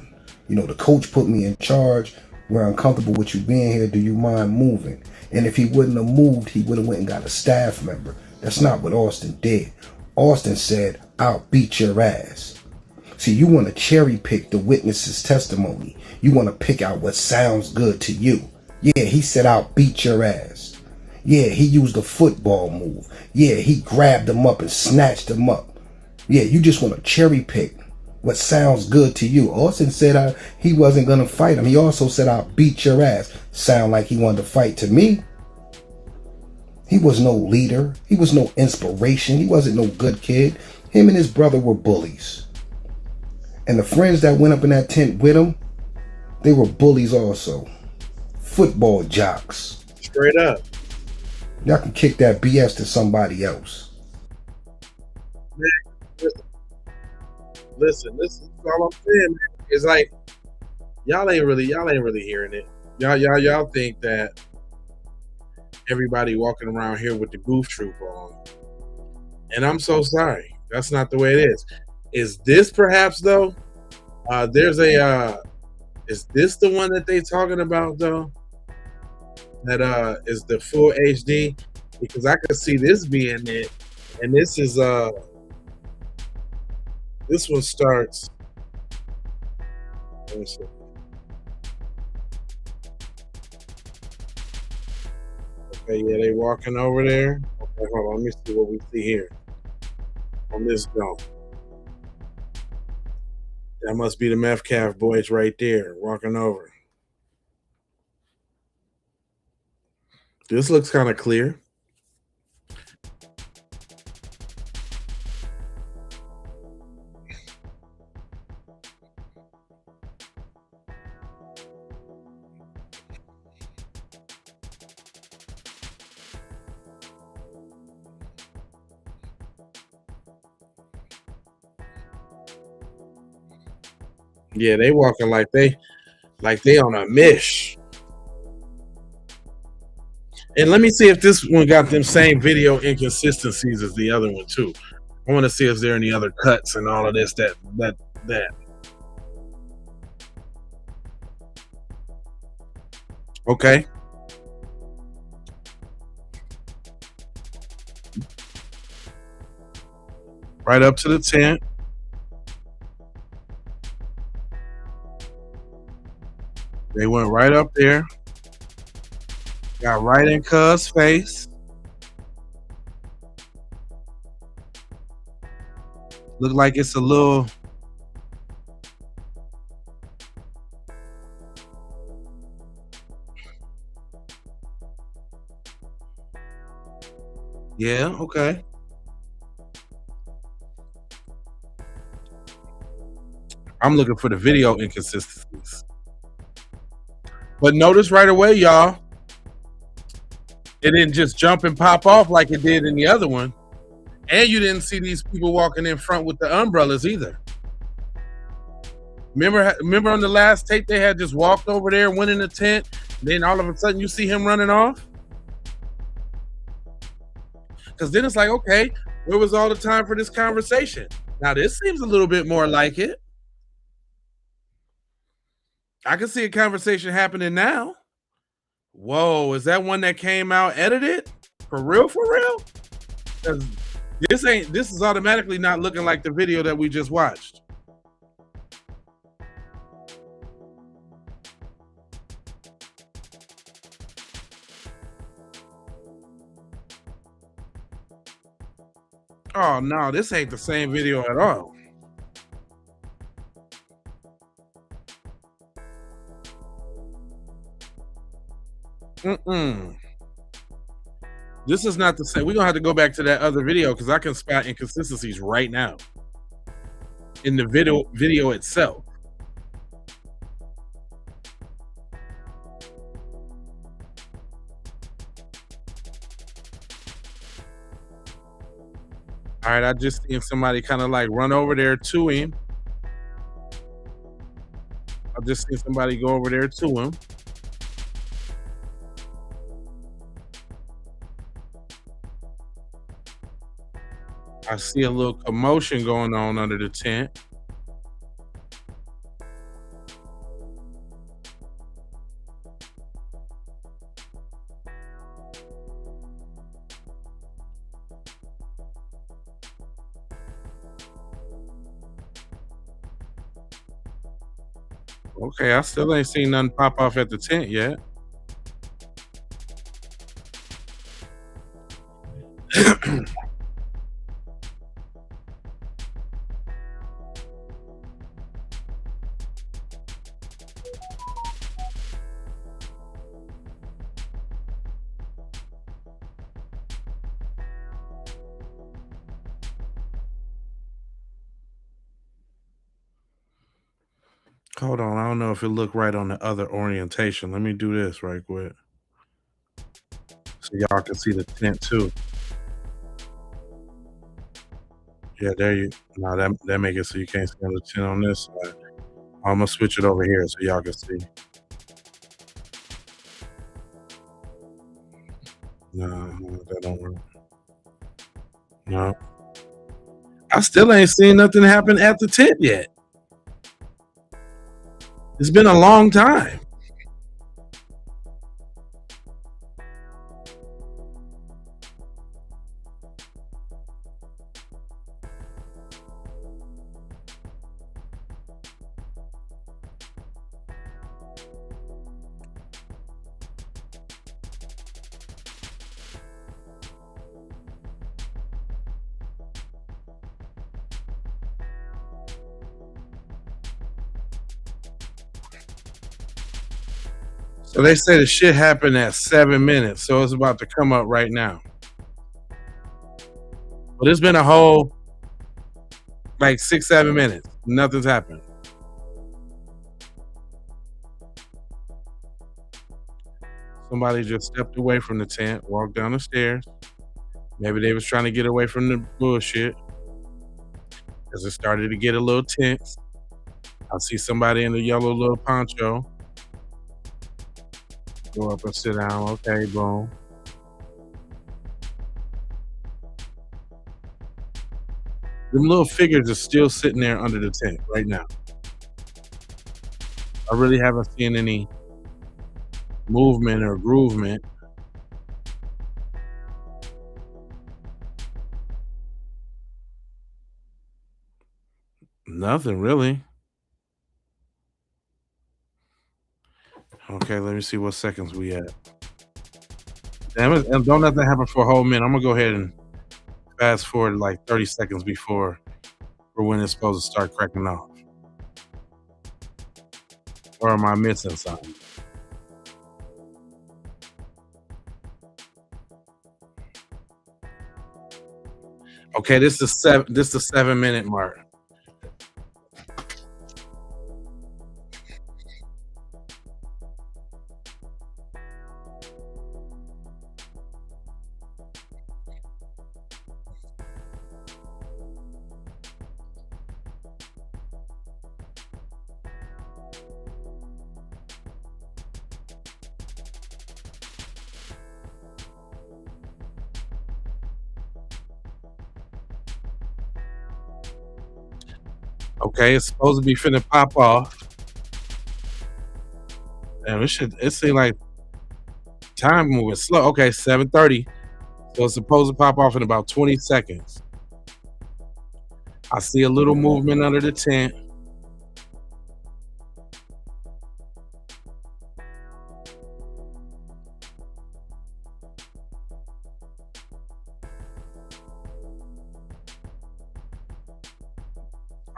You know, the coach put me in charge. We're uncomfortable with you being here. Do you mind moving? And if he wouldn't have moved, he would have went and got a staff member. That's not what Austin did. Austin said, I'll beat your ass. See, you want to cherry pick the witness's testimony. You want to pick out what sounds good to you. Yeah, he said, I'll beat your ass. Yeah, he used a football move. Yeah, he grabbed him up and snatched him up. Yeah, you just want to cherry pick what sounds good to you. Austin said he wasn't going to fight him. He also said, I'll beat your ass. Sound like he wanted to fight to me. He was no leader. He was no inspiration. He wasn't no good kid. Him and his brother were bullies. And the friends that went up in that tent with him, they were bullies also. Football jocks. Straight up. Y'all can kick that BS to somebody else. Man, listen, this is all I'm saying, man. It's like y'all ain't really hearing it. Y'all think that everybody walking around here with the goof troop on. And I'm so sorry. That's not the way it is. Is this perhaps though? Is this the one that they talking about though? That is the full HD? Because I could see this being it. And this is this one starts. Let me see. Okay, yeah, they walking over there. Okay, hold on. Let me see what we see here on this film. That must be the Metcalf boys right there walking over. This looks kind of clear. Yeah, they walking like they on a mish. And let me see if this one got them same video inconsistencies as the other one too. I want to see if there are any other cuts and all of this that. Okay. Right up to the tent. They went right up there. Got right in Cuz's face. Look like it's a little. Yeah, okay. I'm looking for the video inconsistencies. But notice right away, y'all, it didn't just jump and pop off like it did in the other one. And you didn't see these people walking in front with the umbrellas either. Remember on the last tape, they had just walked over there, went in the tent, then all of a sudden you see him running off? Because then it's like, okay, where was all the time for this conversation? Now this seems a little bit more like it. I can see a conversation happening now. Whoa, is that one that came out edited? For real, for real? Because this is automatically not looking like the video that we just watched. Oh no, this ain't the same video at all. This is not the same. We're gonna have to go back to that other video because I can spot inconsistencies right now in the video itself. All right, I just seen somebody kind of like run over there to him. I just seen somebody go over there to him. I see a little commotion going on under the tent. Okay, I still ain't seen nothing pop off at the tent yet. Hold on, I don't know if it looked right on the other orientation. Let me do this right quick. So y'all can see the tent too. Yeah, there you no, that make it so you can't see on the tent on this side. I'm gonna switch it over here so y'all can see. No, that don't work. No. I still ain't seen nothing happen at the tent yet. It's been a long time. So they say the shit happened at 7 minutes, so it's about to come up right now. But it's been a whole like 6-7 minutes. Nothing's happened. Somebody just stepped away from the tent, walked down the stairs. Maybe they was trying to get away from the bullshit. As it started to get a little tense, I see somebody in the yellow little poncho. Go up and sit down. Okay, boom. Them little figures are still sitting there under the tent right now. I really haven't seen any movement or groovement. Nothing really. Okay, let me see what seconds we at. Damn it, and don't nothing happen for a whole minute. I'm gonna go ahead and fast forward like 30 seconds before for when it's supposed to start cracking off. Or am I missing something? Okay, this is the 7 minute mark. Okay, it's supposed to be finna pop off. Damn, it seems like time moving slow. Okay, 7:30. So it's supposed to pop off in about 20 seconds. I see a little movement under the tent.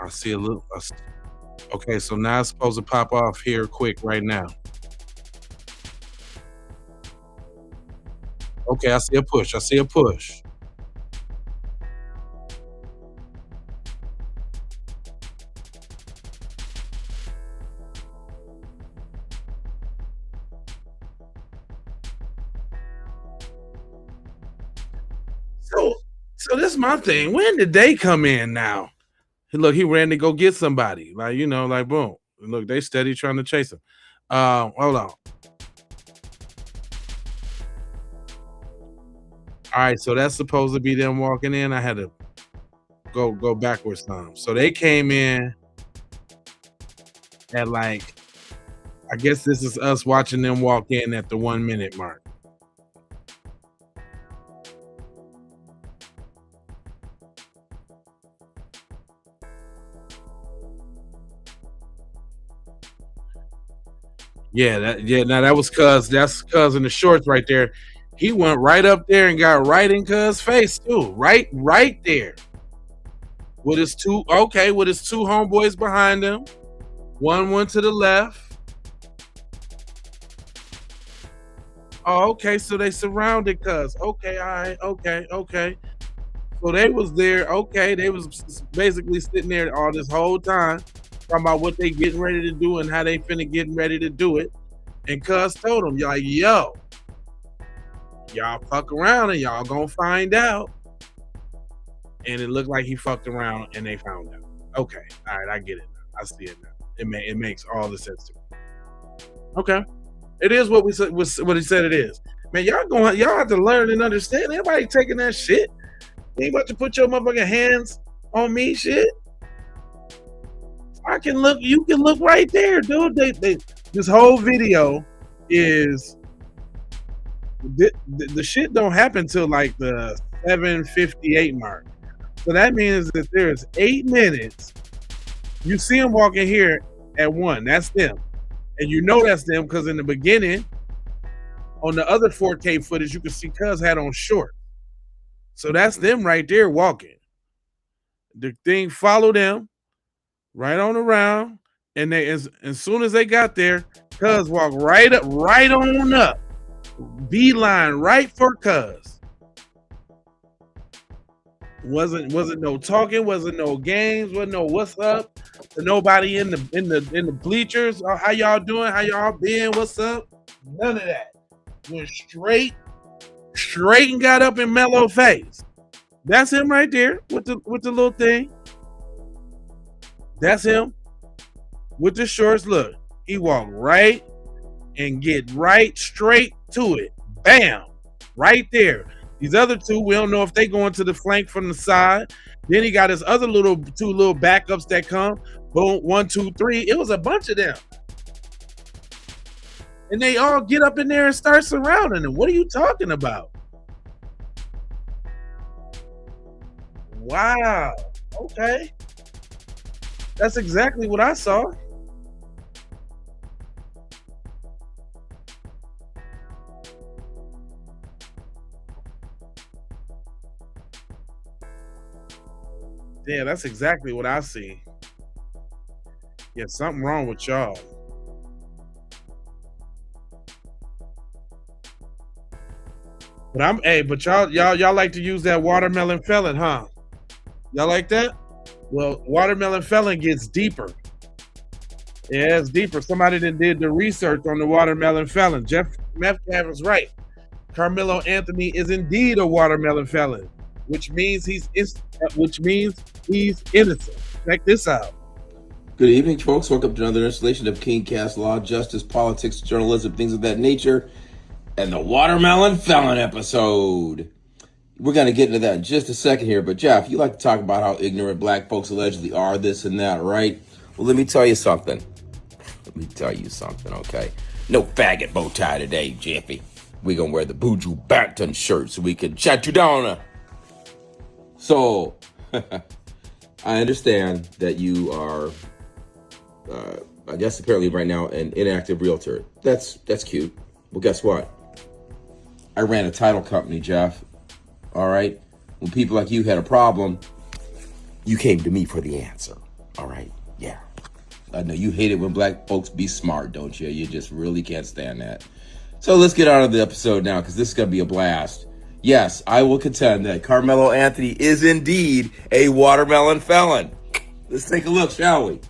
I see a little. Okay, so now it's supposed to pop off here quick right now. Okay, I see a push. I see a push. So this is my thing. When did they come in now? Look, he ran to go get somebody. Like, you know, like boom. Look, they steady trying to chase him. Hold on. All right, so that's supposed to be them walking in. I had to go backwards some. So they came in at like, I guess this is us watching them walk in at the 1 minute mark. Yeah, now that was that's cuz in the shorts right there. He went right up there and got right in cuz face too. Right there. With his two homeboys behind him. One went to the left. Oh, okay, so they surrounded cuz. Okay, all right, okay. So they was there, okay, they was basically sitting there all this whole time, talking about what they getting ready to do and how they finna getting ready to do it. And cuz told them, like, yo, y'all fuck around and y'all gonna find out. And it looked like he fucked around and they found out. Okay, all right, I get it now. I see it now. It makes all the sense to me. Okay, it is what what he said it is. Man, y'all have to learn and understand. Everybody taking that shit. You ain't about to put your motherfucking hands on me, shit. I can look. You can look right there, dude. This whole video is the shit don't happen till like the 7:58 mark. So that means that there's 8 minutes. You see them walking here at 1. That's them, and you know that's them because in the beginning, on the other 4K footage, you can see Cuz had on short. So that's them right there walking. The thing followed them right on around, and they as soon as they got there, Cuz walked right on up, beeline right for Cuz. Wasn't no talking, wasn't no games, wasn't no what's up to nobody in the bleachers. Oh, how y'all doing? How y'all been? What's up? None of that. Went straight and got up in mellow face. That's him right there with the little thing. That's him with the shorts. Look, he walked right and get right straight to it. Bam, right there. These other two, we don't know if they going to the flank from the side. Then he got his other two little backups that come. Boom, 1, 2, 3. It was a bunch of them. And they all get up in there and start surrounding him. What are you talking about? Wow. Okay. That's exactly what I saw. Yeah, that's exactly what I see. Yeah, something wrong with y'all. But y'all like to use that watermelon felon, huh? Y'all like that? Well, watermelon felon gets deeper. Yeah, it's deeper. Somebody that did the research on the watermelon felon. Jeff Metcalf was right. Karmello Anthony is indeed a watermelon felon, which means he's innocent. Check this out. Good evening, folks. Welcome to another installation of King Cast Law, Justice, Politics, Journalism, things of that nature, and the Watermelon Felon episode. We're going to get into that in just a second here, but Jeff, you like to talk about how ignorant black folks allegedly are, this and that, right? Well, let me tell you something. Okay? No faggot bow tie today, Jeffy. We're going to wear the Buju Banton shirt so we can shut you down. So, I understand that you are, I guess apparently right now, an inactive realtor. That's cute. Well, guess what? I ran a title company, Jeff. All right? When people like you had a problem, you came to me for the answer. All right? Yeah. I know you hate it when black folks be smart, don't you? You just really can't stand that. So let's get on to the episode now, because this is going to be a blast. Yes, I will contend that Karmello Anthony is indeed a watermelon felon. Let's take a look, shall we?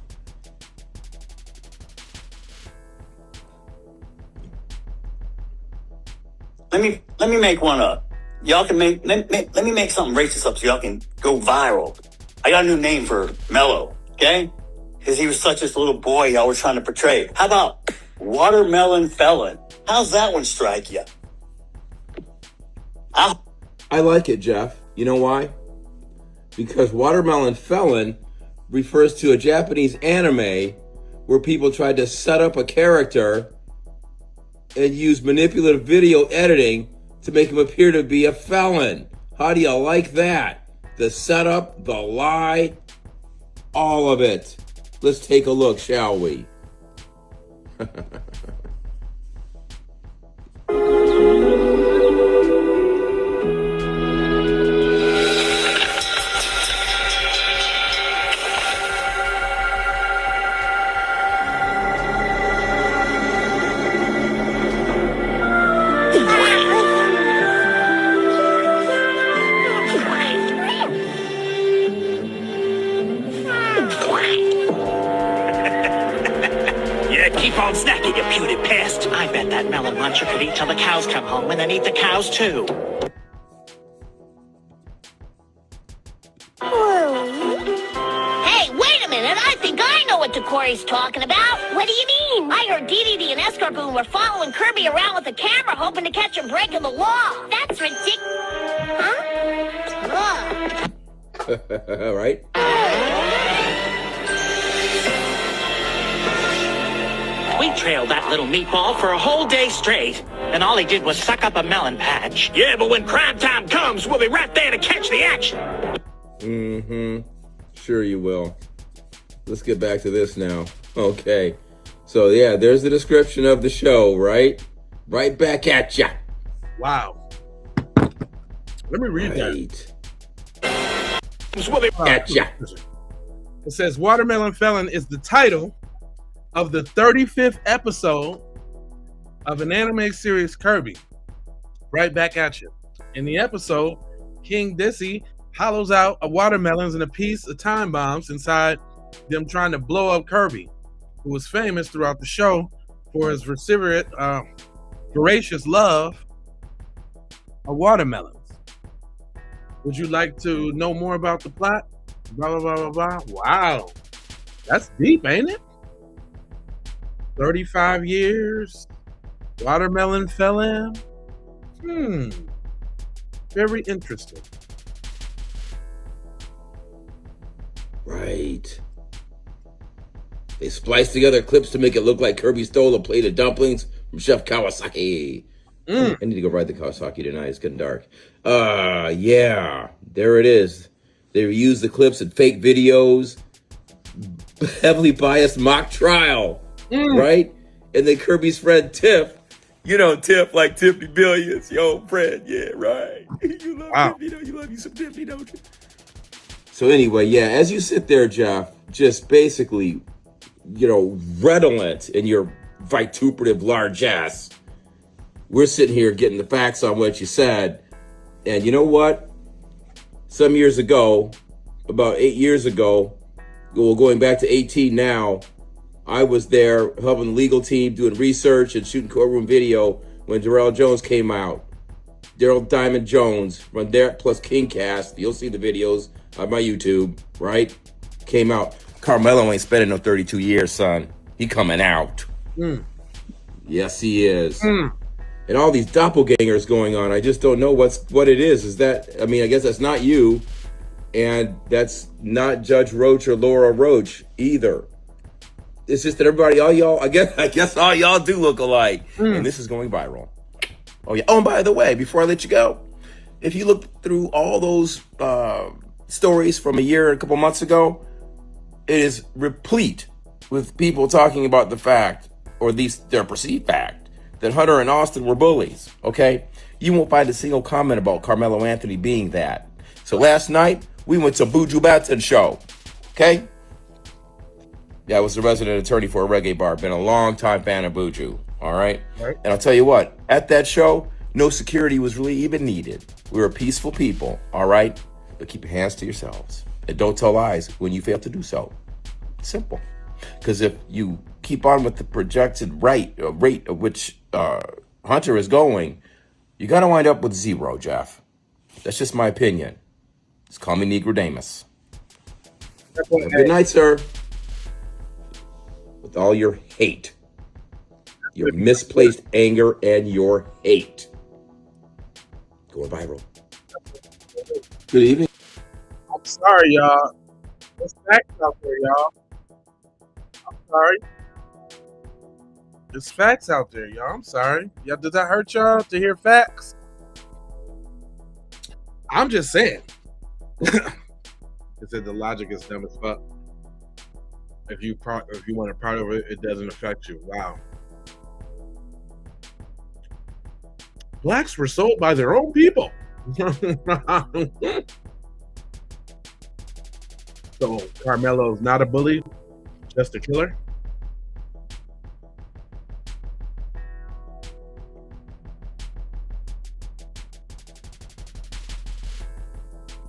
Let me make one up. Y'all can let me make something racist up so y'all can go viral. I got a new name for Mello, okay? Because he was such this little boy y'all were trying to portray. How about watermelon felon? How's that one strike you? I like it, Jeff. You know why? Because watermelon felon refers to a Japanese anime where people tried to set up a character and use manipulative video editing to make him appear to be a felon. How do you like that? The setup, the lie, all of it. Let's take a look, shall we? Keep on snacking, you puny pest. I bet that melon muncher could eat till the cows come home and then eat the cows too. Hey, wait a minute. I think I know what Corey's talking about. What do you mean? I heard DDD and Escarboon were following Kirby around with a camera hoping to catch him breaking the law. That's ridiculous. Huh? All right. We trailed that little meatball for a whole day straight, and all he did was suck up a melon patch. Yeah, but when crime time comes, we'll be right there to catch the action. Mm-hmm. Sure you will. Let's get back to this now. Okay. So, yeah, there's the description of the show, right? Right back at ya. Wow. Let me read that. Gotcha. It says Watermelon Felon is the title of the 35th episode of an anime series, Kirby. Right back at you. In the episode, King Dizzy hollows out a watermelons and a piece of time bombs inside them trying to blow up Kirby, who was famous throughout the show for his voracious love of watermelons. Would you like to know more about the plot? Blah, blah, blah, blah, blah. Wow. That's deep, ain't it? 35 years. Watermelon Felon. 50 very interesting. Right. They spliced together clips to make it look like Kirby stole a plate of dumplings from Chef Kawasaki. I need to go ride the Kawasaki tonight. It's getting dark. Yeah. There it is. They reused the clips and fake videos. Heavily biased mock trial. Right? And then Kirby's friend Tiff. You know Tiff, like Tiffany Billions. Yo, friend. Yeah, right. You love Tiffany, don't you? Love you some Tiffany, don't you? So anyway, yeah, as you sit there, Jeff, just basically, redolent in your vituperative largesse, we're sitting here getting the facts on what you said. And you know what? Some years ago, about 8 years ago, well, going back to 18 now, I was there helping the legal team doing research and shooting courtroom video when Darrell Jones came out. Daryl Diamond Jones from there, plus Kingcast. You'll see the videos on my YouTube, right? Came out. Karmello ain't spending no 32 years, son. He coming out. Yes, he is. And all these doppelgangers going on. I just don't know what it is. Is that, I guess that's not you. And that's not Judge Roach or Laura Roach either. It's just that everybody, all y'all, I guess all y'all do look alike. And this is going viral. Oh, yeah. Oh, and by the way, before I let you go, if you look through all those stories from a year, a couple months ago, it is replete with people talking about the fact, or at least their perceived fact, that Hunter and Austin were bullies, okay? You won't find a single comment about Karmello Anthony being that. So last night, we went to Buju Banton show, okay? Yeah, I was the resident attorney for a reggae bar. Been a long time fan of Buju, all right? And I'll tell you what, at that show, no security was really even needed. We were peaceful people, all right? But keep your hands to yourselves. And don't tell lies when you fail to do so. Simple. Because if you keep on with the projected rate of which Hunter is going, you're going to wind up with zero, Jeff. That's just my opinion. Just call me Negrodamus. Good night, sir. With all your hate, your misplaced anger, and your hate. Going viral. Good evening. I'm sorry, y'all. There's facts out there, y'all. I'm sorry. There's facts out there, y'all. I'm sorry. Yeah, does that hurt y'all to hear facts? I'm just saying. It said the logic is dumb as fuck. If you want to part of it, it doesn't affect you. Wow. Blacks were sold by their own people. So Karmello's not a bully, just a killer.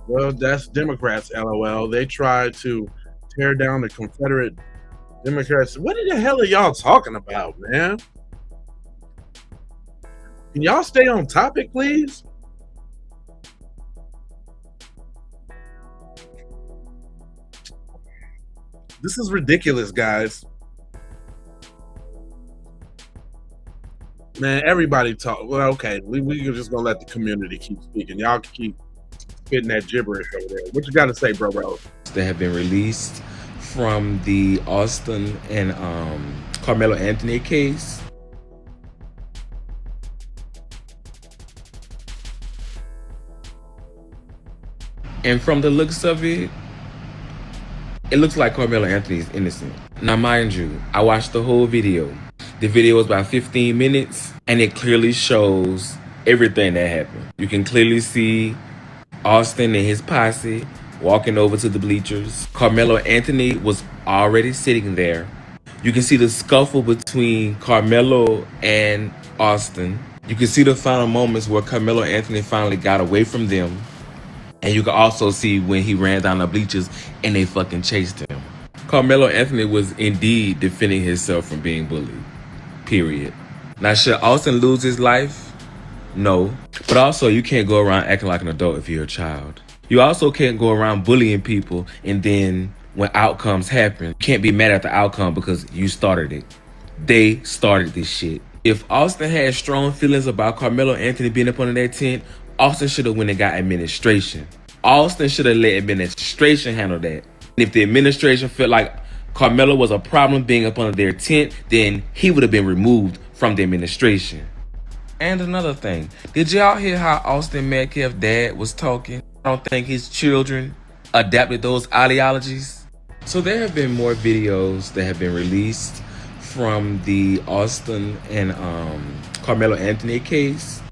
Well, that's Democrats, LOL. They tried to tear down the Confederate Democrats. What the hell are y'all talking about, man? Can y'all stay on topic, please? This is ridiculous, guys. Man, everybody talk. Well, okay, we're just gonna let the community keep speaking. Y'all keep spitting that gibberish over there. What you got to say, bro? That have been released from the Austin and Karmello Anthony case. And from the looks of it, it looks like Karmello Anthony is innocent. Now, mind you, I watched the whole video. The video was about 15 minutes, and it clearly shows everything that happened. You can clearly see Austin and his posse walking over to the bleachers. Karmello Anthony was already sitting there. You can see the scuffle between Karmello and Austin. You can see the final moments where Karmello Anthony finally got away from them. And you can also see when he ran down the bleachers and they fucking chased him. Karmello Anthony was indeed defending himself from being bullied. Period. Now, should Austin lose his life? No. But also, you can't go around acting like an adult if you're a child. You also can't go around bullying people and then when outcomes happen, you can't be mad at the outcome because you started it. They started this shit. If Austin had strong feelings about Karmello Anthony being up under that tent, Austin should have went and got administration. Austin should have let administration handle that. And if the administration felt like Karmello was a problem being up under their tent, then he would have been removed from the administration. And another thing, did y'all hear how Austin Metcalf's dad was talking? I don't think his children adapted those ideologies. So there have been more videos that have been released from the Austin and Karmello Anthony case.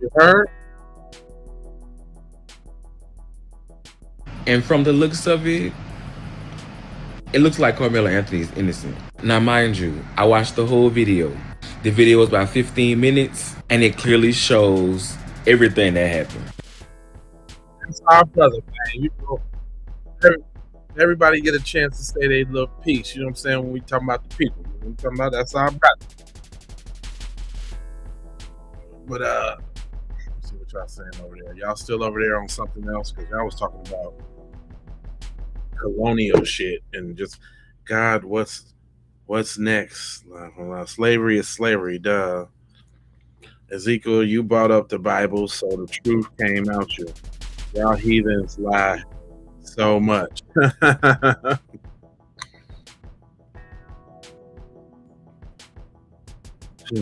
You heard? And from the looks of it, it looks like Karmello Anthony is innocent. Now, mind you, I watched the whole video. The video was about 15 minutes, and it clearly shows everything that happened. That's our brother, man. You know, everybody get a chance to say their little piece. You know what I'm saying? When we talking about the people, when we talking about that's our brother. But let's see what y'all saying over there. Y'all still over there on something else? Because y'all was talking about colonial shit and just God, what's next? Slavery is slavery, duh. Ezekiel, you brought up the Bible, so the truth came out you. Y'all heathens lie so much.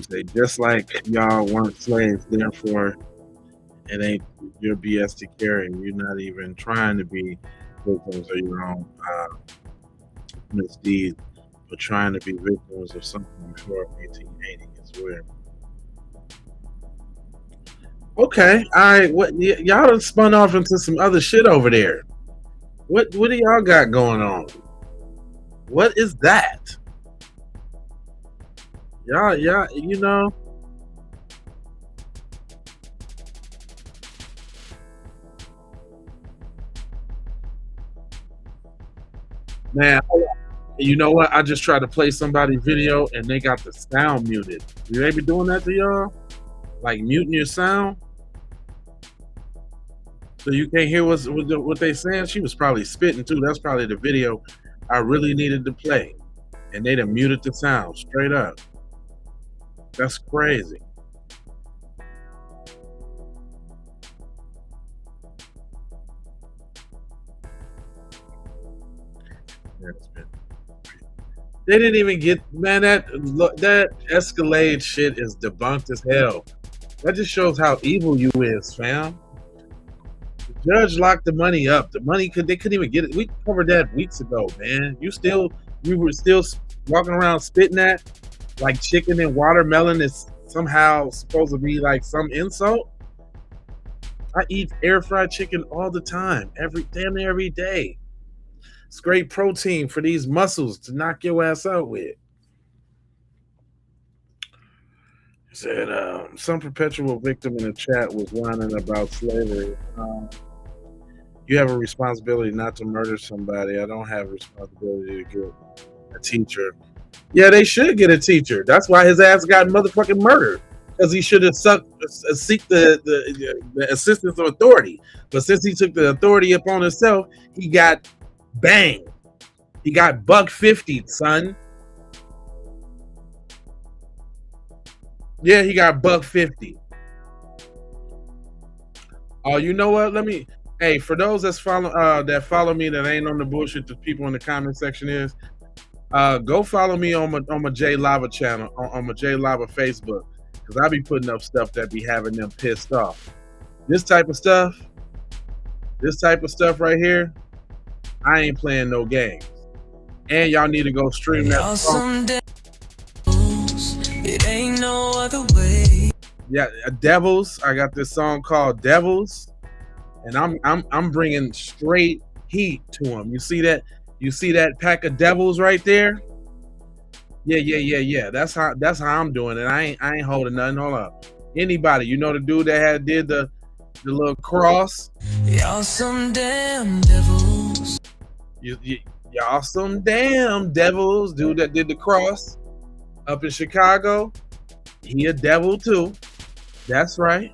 Say, just like y'all weren't slaves, therefore it ain't your BS to carry. You're not even trying to be victims of your own misdeeds, but trying to be victims of something before 1880 is weird. Okay, all right. What y'all done spun off into some other shit over there? What do y'all got going on? What is that? Y'all, you know. Man, you know what? I just tried to play somebody's video and they got the sound muted. You they be doing that to y'all? Like muting your sound? So you can't hear what they saying? She was probably spitting too. That's probably the video I really needed to play. And they done muted the sound straight up. That's crazy. They didn't even get, man, that Escalade shit is debunked as hell. That just shows how evil you is, fam. The judge locked the money up. The money they couldn't even get it. We covered that weeks ago, man. You were still walking around spitting that like chicken and watermelon is somehow supposed to be like some insult. I eat air fried chicken all the time, damn near every day. It's great protein for these muscles to knock your ass out with. He said, some perpetual victim in the chat was whining about slavery. You have a responsibility not to murder somebody. I don't have a responsibility to get a teacher. Yeah, they should get a teacher. That's why his ass got motherfucking murdered. Because he should have seek the assistance of authority. But since he took the authority upon himself, he got bang. He got $150, son. Yeah, he got $150. Oh, you know what? Hey, for those that follow me that ain't on the bullshit the people in the comment section is, go follow me on my J Lava channel, on my J Lava Facebook, because I be putting up stuff that be having them pissed off. This type of stuff right here, I ain't playing no games. And y'all need to go stream that song. It ain't no other way. Yeah, Devils. I got this song called Devils, and I'm bringing straight heat to them. You see that? You see that pack of devils right there? Yeah. That's how I'm doing it. I ain't holding nothing. Hold up. Anybody, you know the dude that did the little cross? Y'all some damn devils. Y'all some damn devils. Dude that did the cross up in Chicago. He a devil too. That's right.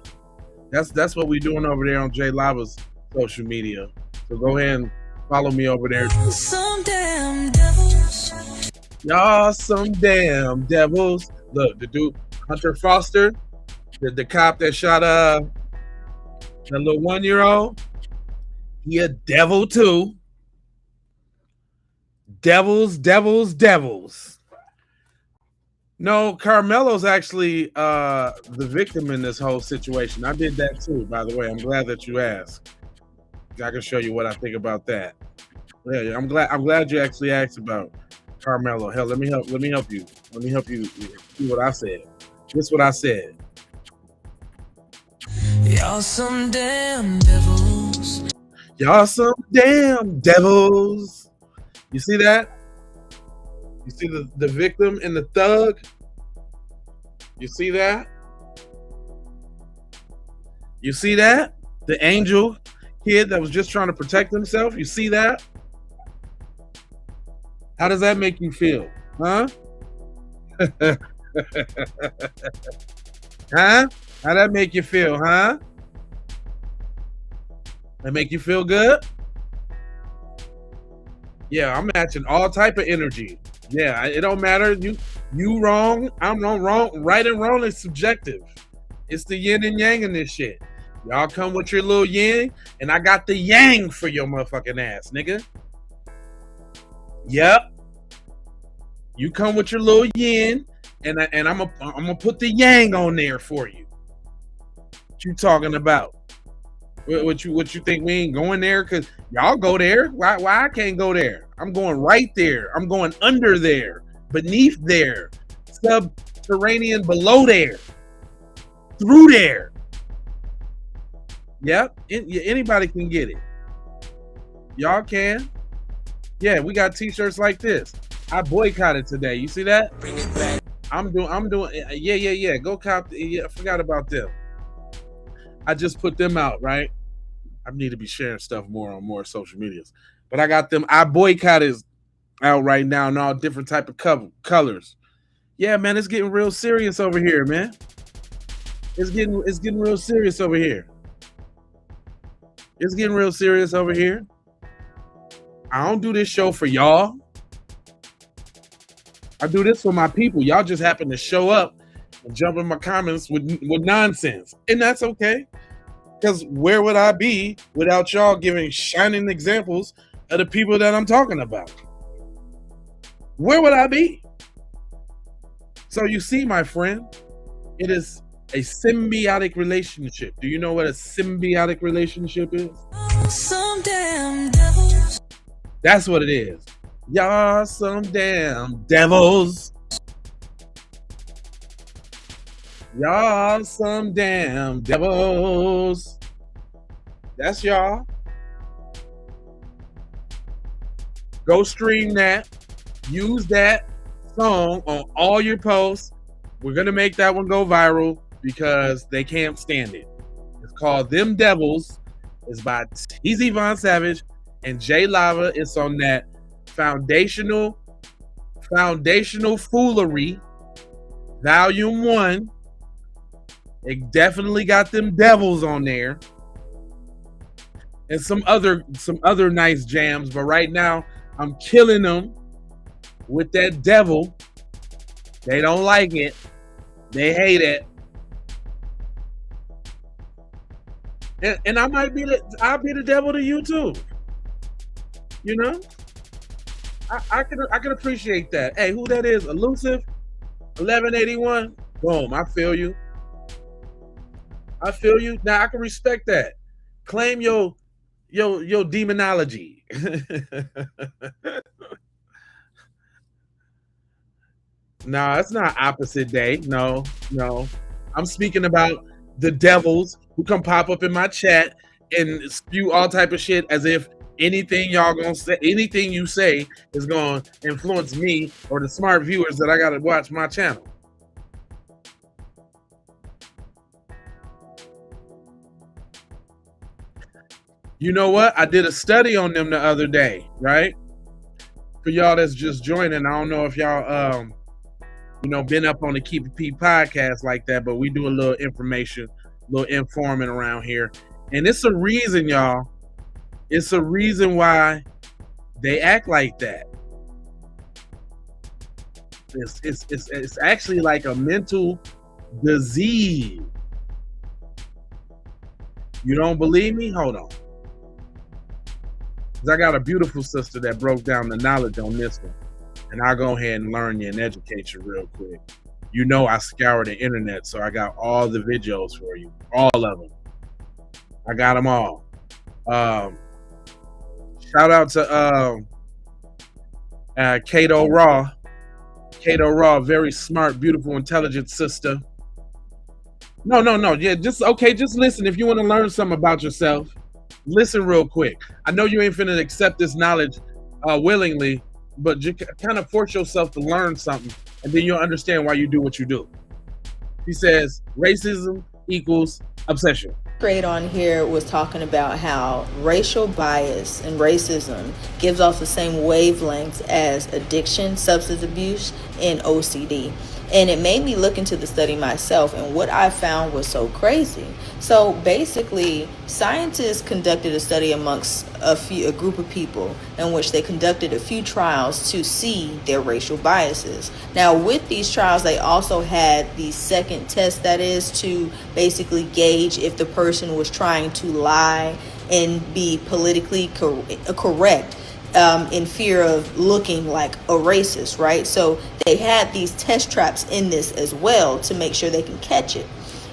That's what we doing over there on J Lava's social media. So go ahead and follow me over there. Some damn devils. Y'all some damn devils. Look, the dude Hunter Foster. The cop that shot the little 1-year-old, he a devil too. Devils. No, Karmello's actually the victim in this whole situation. I did that too, by the way. I'm glad that you asked. I can show you what I think about that. Yeah, I'm glad you actually asked about Karmello. Hell, let me help you. Let me help you see what I said. This is what I said. Y'all some damn devils. Y'all some damn devils. You see that? You see the victim and the thug? You see that? You see that? The angel kid that was just trying to protect himself. You see that? How does that make you feel? Huh? Huh? How that make you feel, huh? That make you feel good? Yeah, I'm matching all type of energy. Yeah, it don't matter. You wrong, I'm wrong. Right and wrong is subjective. It's the yin and yang in this shit. Y'all come with your little yin, and I got the yang for your motherfucking ass, nigga. Yep. You come with your little yin, and I'm gonna put the yang on there for you. What you talking about? What you think we ain't going there? Cause y'all go there. Why I can't go there? I'm going right there. I'm going under there, beneath there, subterranean below there, through there. Yep, anybody can get it. Y'all can. Yeah, we got t-shirts like this. I boycotted today. You see that? Bring it back. I'm doing. Yeah. Go cop. Yeah, I forgot about them. I just put them out, right? I need to be sharing stuff more on more social medias. But I got them. I boycotted out right now in all different type of colors. Yeah, man, it's getting real serious over here, man. It's getting real serious over here. It's getting real serious over here. I don't do this show for y'all. I do this for my people. Y'all just happen to show up and jump in my comments with nonsense. And that's okay. Because where would I be without y'all giving shining examples of the people that I'm talking about? Where would I be? So you see, my friend, it is a symbiotic relationship. Do you know what a symbiotic relationship is? Some damn devils. That's what it is. Y'all some damn devils. Y'all some damn devils. That's y'all. Go stream that. Use that song on all your posts. We're going to make that one go viral because they can't stand it. It's called Them Devils. It's by TZ Von Savage and Jay Lava. It's on that foundational Foolery, Volume 1. It definitely got them devils on there. And some other nice jams, but right now I'm killing them with that devil. They don't like it. They hate it. And I'll be the devil to you too. You know? I can appreciate that. Hey, who that is? Elusive 1181. Boom, I feel you. Now I can respect that. Claim your demonology. No, it's not opposite day. No. I'm speaking about the devils who come pop up in my chat and spew all type of shit as if anything y'all gonna say, anything you say is gonna influence me or the smart viewers that I gotta watch my channel. You know what? I did a study on them the other day, right? For y'all that's just joining, I don't know if y'all been up on the Keep It P podcast like that, but we do a little information, a little informing around here. And it's a reason, y'all. It's a reason why they act like that. It's actually like a mental disease. You don't believe me? Hold on. 'Cause I got a beautiful sister that broke down the knowledge on this one. And I'll go ahead and learn you and educate you real quick. You know I scour the internet, so I got all the videos for you. All of them. I got them all. Shout out to Kato Raw. Kato Raw, very smart, beautiful, intelligent sister. No. Yeah, just listen. If you want to learn something about yourself, listen real quick. I know you ain't finna accept this knowledge willingly, but you kind of force yourself to learn something, and then you'll understand why you do what you do. He says racism equals obsession. Great on here was talking about how racial bias and racism gives off the same wavelengths as addiction, substance abuse, and OCD. And it made me look into the study myself, and what I found was so crazy. So basically, scientists conducted a study amongst a group of people in which they conducted a few trials to see their racial biases. Now, with these trials, they also had the second test, that is to basically gauge if the person was trying to lie and be politically correct. In fear of looking like a racist, right? So they had these test traps in this as well to make sure they can catch it.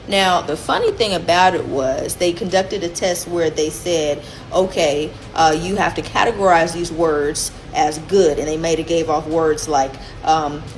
Now, the funny thing about it was they conducted a test where they said, okay, you have to categorize these words as good, and they gave off words like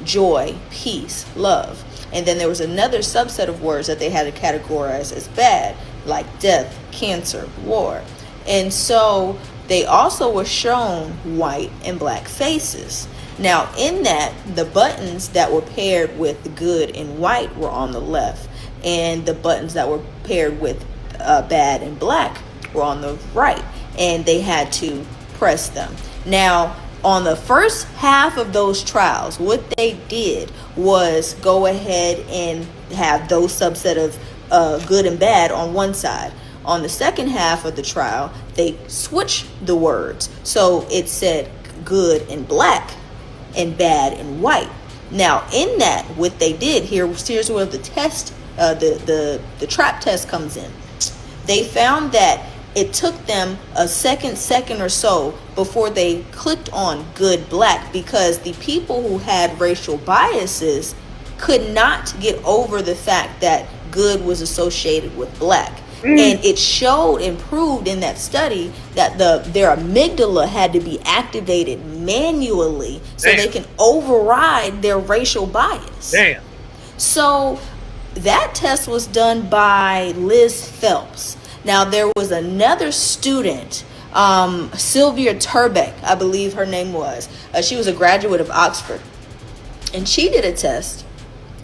joy, peace, love. And then there was another subset of words that they had to categorize as bad, like death, cancer, war. And so they also were shown white and black faces. Now, in that, the buttons that were paired with good and white were on the left, and the buttons that were paired with bad and black were on the right, and they had to press them. Now, on the first half of those trials, what they did was go ahead and have those subset of good and bad on one side. On the second half of the trial, they switched the words. So it said good and black and bad and white. Now, in that, what they did, here's where the test, the trap test comes in. They found that it took them a second or so before they clicked on good black, because the people who had racial biases could not get over the fact that good was associated with black. And it showed and proved in that study that their amygdala had to be activated manually so they can override their racial bias. Damn. So that test was done by Liz Phelps. Now, there was another student, Sylvia Turbeck, I believe her name was. She was a graduate of Oxford. And she did a test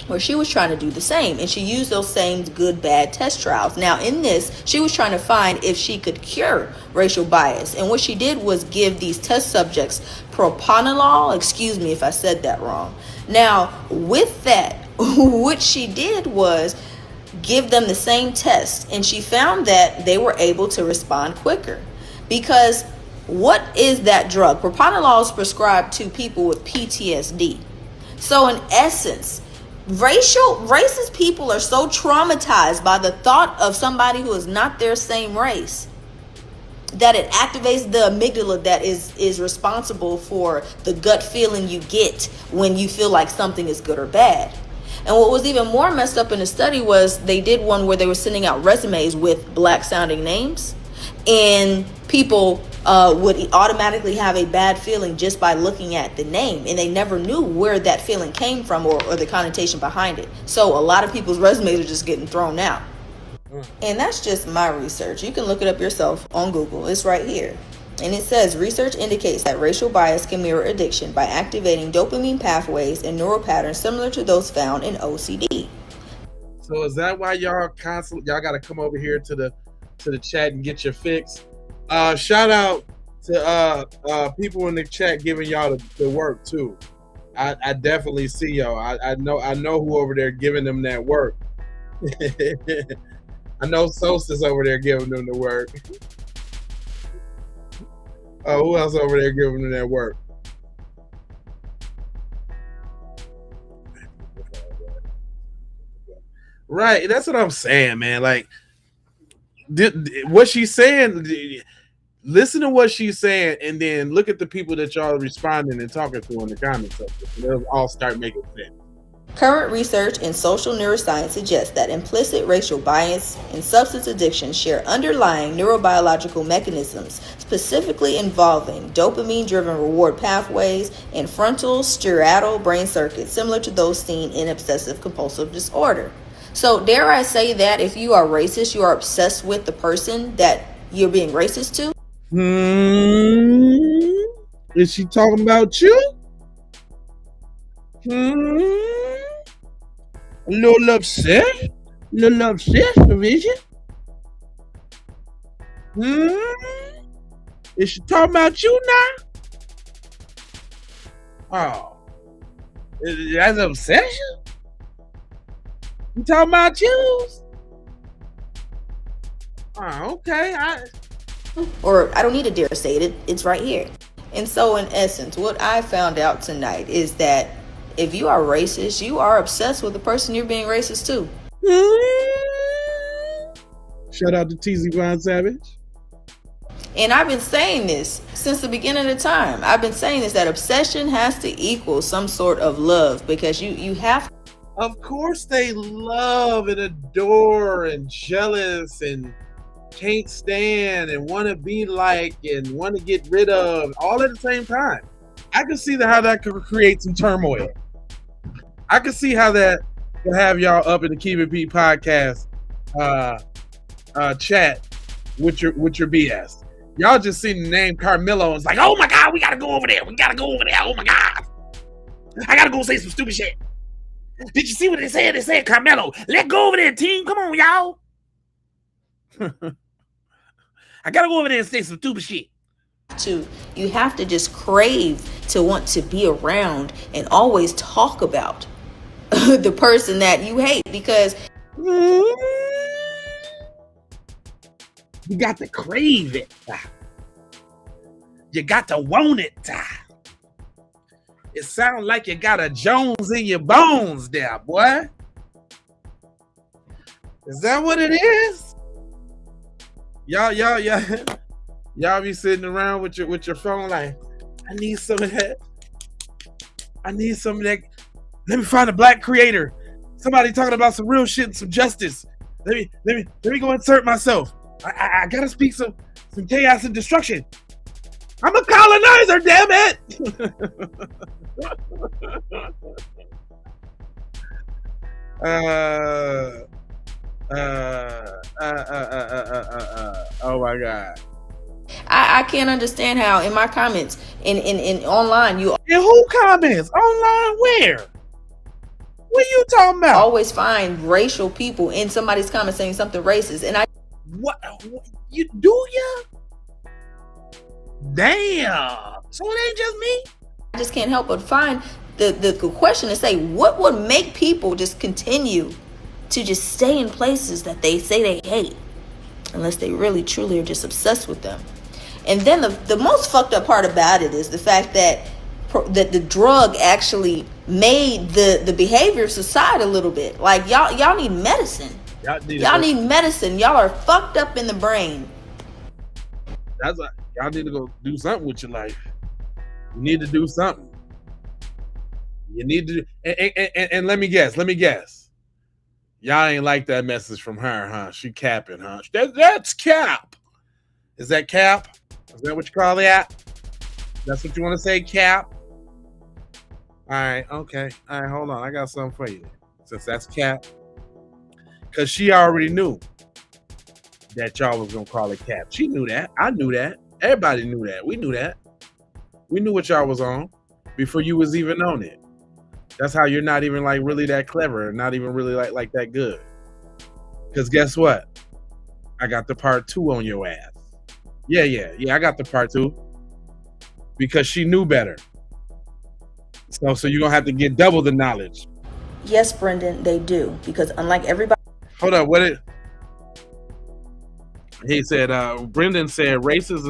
where she was trying to do the same, and she used those same good bad test trials. Now, in this, she was trying to find if she could cure racial bias, and what she did was give these test subjects propranolol. Excuse me if I said that wrong. Now, with that, what she did was give them the same test, and she found that they were able to respond quicker. Because what is that drug? Propranolol is prescribed to people with PTSD. So in essence, racist people are so traumatized by the thought of somebody who is not their same race that it activates the amygdala that is responsible for the gut feeling you get when you feel like something is good or bad. And what was even more messed up in the study was they did one where they were sending out resumes with black sounding names, and people would automatically have a bad feeling just by looking at the name, and they never knew where that feeling came from or the connotation behind it. So a lot of people's resumes are just getting thrown out. And that's just my research. You can look it up yourself on Google. It's right here. And it says research indicates that racial bias can mirror addiction by activating dopamine pathways and neural patterns similar to those found in OCD. So is that why y'all got to come over here to the chat and get your fix? Shout out to people in the chat giving y'all the work too. I definitely see y'all. I know who over there giving them that work. I know Sosa's over there giving them the work. Who else over there giving them that work? Right, that's what I'm saying, man. Like, what she's saying. Listen to what she's saying, and then look at the people that y'all are responding and talking to in the comments section. They'll all start making sense. Current research in social neuroscience suggests that implicit racial bias and substance addiction share underlying neurobiological mechanisms, specifically involving dopamine-driven reward pathways and frontal striatal brain circuits similar to those seen in obsessive-compulsive disorder. So dare I say that if you are racist, you are obsessed with the person that you're being racist to? Is she talking about you? A little upset? Vision? Is she talking about you now? Oh. That's obsession? You talking about you? Oh, okay. Or I don't need to dare say it, it's right here. And so in essence, what I found out tonight is that if you are racist, you are obsessed with the person you're being racist to. Shout out to TZ Von Savage. And I've been saying this since the beginning of time. I've been saying this, that obsession has to equal some sort of love, because you have. Of course they love and adore and jealous and can't stand and want to be like and want to get rid of all at the same time. I can see how that could create some turmoil. I can see how that could have y'all up in the Keep It Pete podcast chat with your BS. Y'all just seen the name Karmello and it's like, oh my God, we gotta go over there. Oh my God. I gotta go say some stupid shit. Did you see what they said? They said, Karmello, let go over there, team. Come on, y'all. I gotta go over there and say some stupid shit. You have to just crave to want to be around and always talk about the person that you hate, because you got to crave it. You got to want it. It sounds like you got a Jones in your bones there, boy. Is that what it is? Y'all be sitting around with your phone like, I need some of that. I need some of that. Let me find a black creator. Somebody talking about some real shit and some justice. Let me go insert myself. I gotta speak some chaos and destruction. I'm a colonizer, damn it! Oh my God. I can't understand how in my comments in online you in who comments? Online where? What are you talking about? Always find racial people in somebody's comment saying something racist, and what you do ya? Damn. So it ain't just me. I just can't help but find the question to say, what would make people just continue to just stay in places that they say they hate, unless they really truly are just obsessed with them. And then the most fucked up part about it is the fact that the drug actually made the behavior subside a little bit. Like y'all need medicine. Y'all need medicine. Y'all are fucked up in the brain. That's like, y'all need to go do something with your life. You need to do something. You need to, and let me guess. Y'all ain't like that message from her, huh? She capping, huh? That's cap. Is that cap? Is that what you call that? That's what you want to say, cap? All right, okay. All right, hold on. I got something for you. Since that's cap. Because she already knew that y'all was going to call it cap. She knew that. I knew that. Everybody knew that. We knew that. We knew what y'all was on before you was even on it. That's how you're not even like really that clever, not even really like that good. Because guess what? I got the part 2 on your ass. Yeah, I got the part 2. Because she knew better. So you're going to have to get double the knowledge. Yes, Brendan, they do. Because unlike everybody... Hold up, he said, Brendan said, racist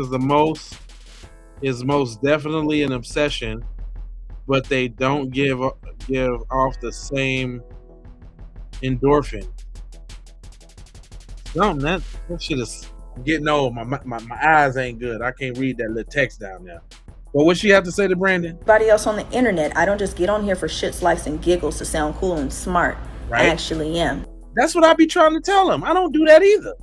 is most definitely an obsession, but they don't give off the same endorphin. Something that shit is getting old. My eyes ain't good. I can't read that little text down there. But what she have to say to Brandon? Everybody else on the internet, I don't just get on here for shits, likes, and giggles to sound cool and smart. Right. I actually am. That's what I be trying to tell him. I don't do that either.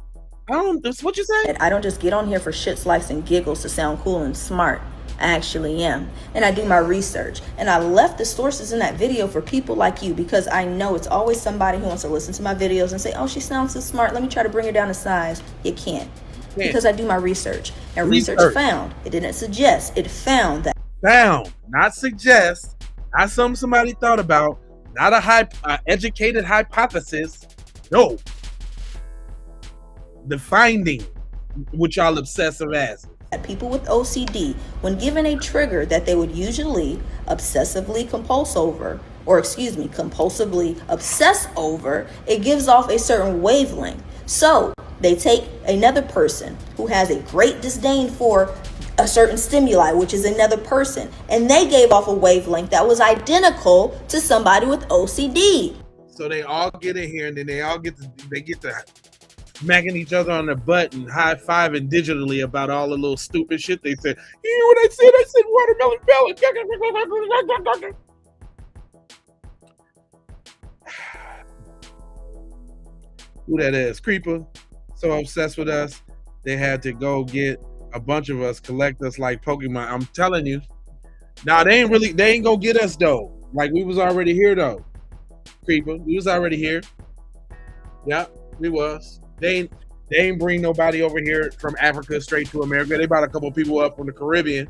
That's what you say? I don't just get on here for shits, likes, and giggles to sound cool and smart. I actually am. And I do my research. And I left the sources in that video for people like you because I know it's always somebody who wants to listen to my videos and say, oh, she sounds so smart. Let me try to bring her down to size. You can't. Because I do my research. And research found. It didn't suggest. It found that. Found. Not suggest. Not something somebody thought about. Not a educated hypothesis. No. The finding, which y'all obsessive asses. People with OCD, when given a trigger that they would usually compulsively obsess over, it gives off a certain wavelength. So they take another person who has a great disdain for a certain stimuli, which is another person, and they gave off a wavelength that was identical to somebody with OCD. So they all get in here, and then they get to smacking each other on the butt and high-fiving digitally about all the little stupid shit they said. You know what I said? I said watermelon melon. Who that is? Creeper. So obsessed with us, they had to go get a bunch of us, collect us like Pokemon. I'm telling you. Now they ain't gonna get us though. Like we was already here though. Creeper. We was already here. Yeah, we was. They ain't bring nobody over here from Africa straight to America. They brought a couple people up from the Caribbean.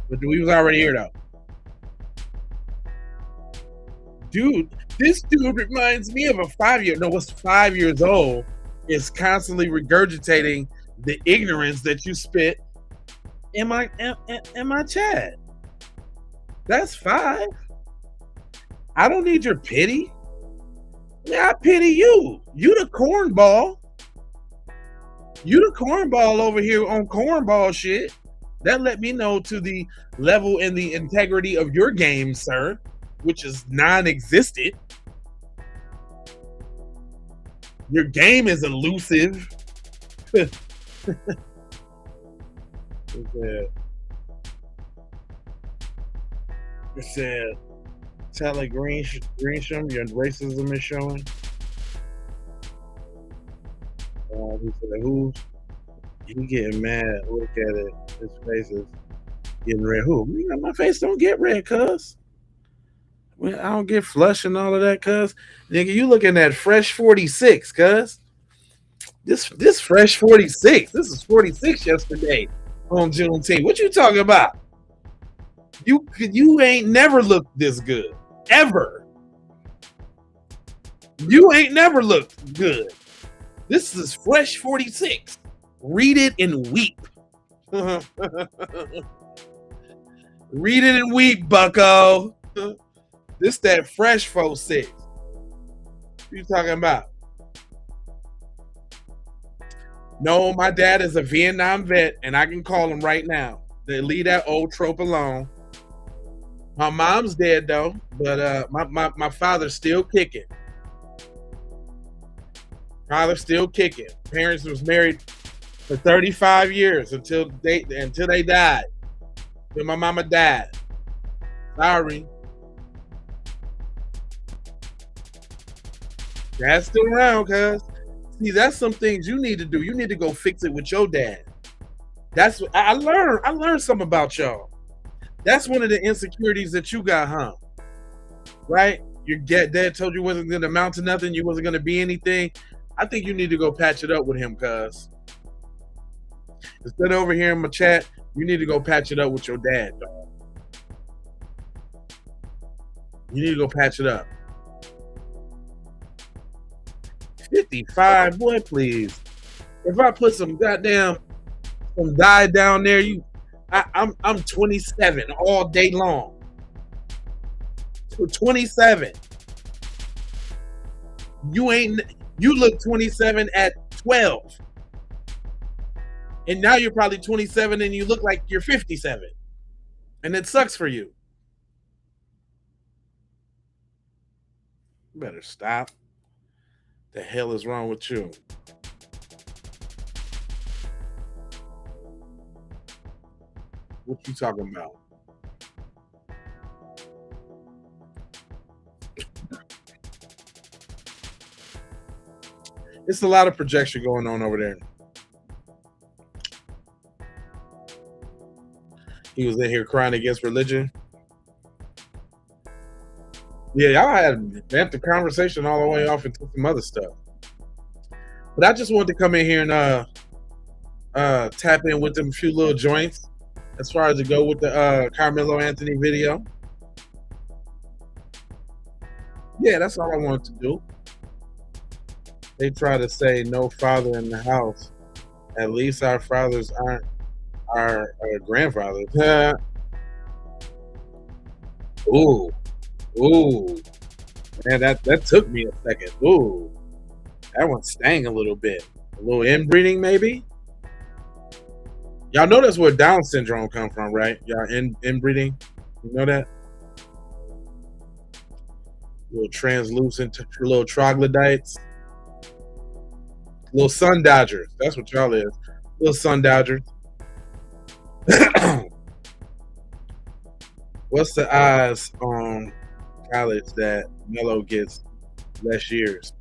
But we was already here though. Dude, this dude reminds me of a 5 years old, is constantly regurgitating the ignorance that you spit in my chat. That's 5. I don't need your pity. Yeah, I pity you. You the cornball. You the cornball over here on cornball shit. That let me know to the level and the integrity of your game, sir, which is non-existent. Your game is elusive. It said, Sally Greensham, your racism is showing. He said, who's you getting mad? Look at it. His face is getting red. Who? My face don't get red, cuz. Well, I don't get flush and all of that, cuz. Nigga, you looking at fresh 46, cuz. This fresh 46. This is 46 yesterday on Juneteenth. What you talking about? You ain't never looked this good. Ever. You ain't never looked good. This is fresh 46. Read it and weep. Read it and weep, bucko. This that fresh 46. What you talking about? No, my dad is a Vietnam vet, and I can call him right now. They leave that old trope alone. My mom's dead though, but my father's still kicking. Father's still kicking. Parents was married for 35 years until they died. Then my mama died. Sorry. Dad's still around, cuz. See, that's some things you need to do. You need to go fix it with your dad. That's what I learned. I learned something about y'all. That's one of the insecurities that you got, huh? Right? Your dad told you wasn't going to amount to nothing. You wasn't going to be anything. I think you need to go patch it up with him, cuz. Instead of over here in my chat, you need to go patch it up with your dad, dog. You need to go patch it up. 55, boy, please. If I put some dye down there, I'm 27 all day long. 27. You look 27 at 12. And now you're probably 27 and you look like you're 57. And it sucks for you. Better stop. The hell is wrong with you? What you talking about? It's a lot of projection going on over there. He was in here crying against religion. Yeah, y'all had vamped the conversation all the way off into some other stuff. But I just wanted to come in here and tap in with them few little joints as far as to go with the Karmello Anthony video. Yeah, that's all I wanted to do. They try to say no father in the house. At least our fathers aren't our grandfathers. Ooh. Ooh. Man, that took me a second. Ooh. That one stang a little bit. A little inbreeding, maybe? Y'all know that's where Down syndrome come from, right? Y'all inbreeding? You know that? Little translucent, little troglodytes. Little sun dodgers. That's what y'all is. Little sun dodgers. What's the odds on college that Mello gets less years?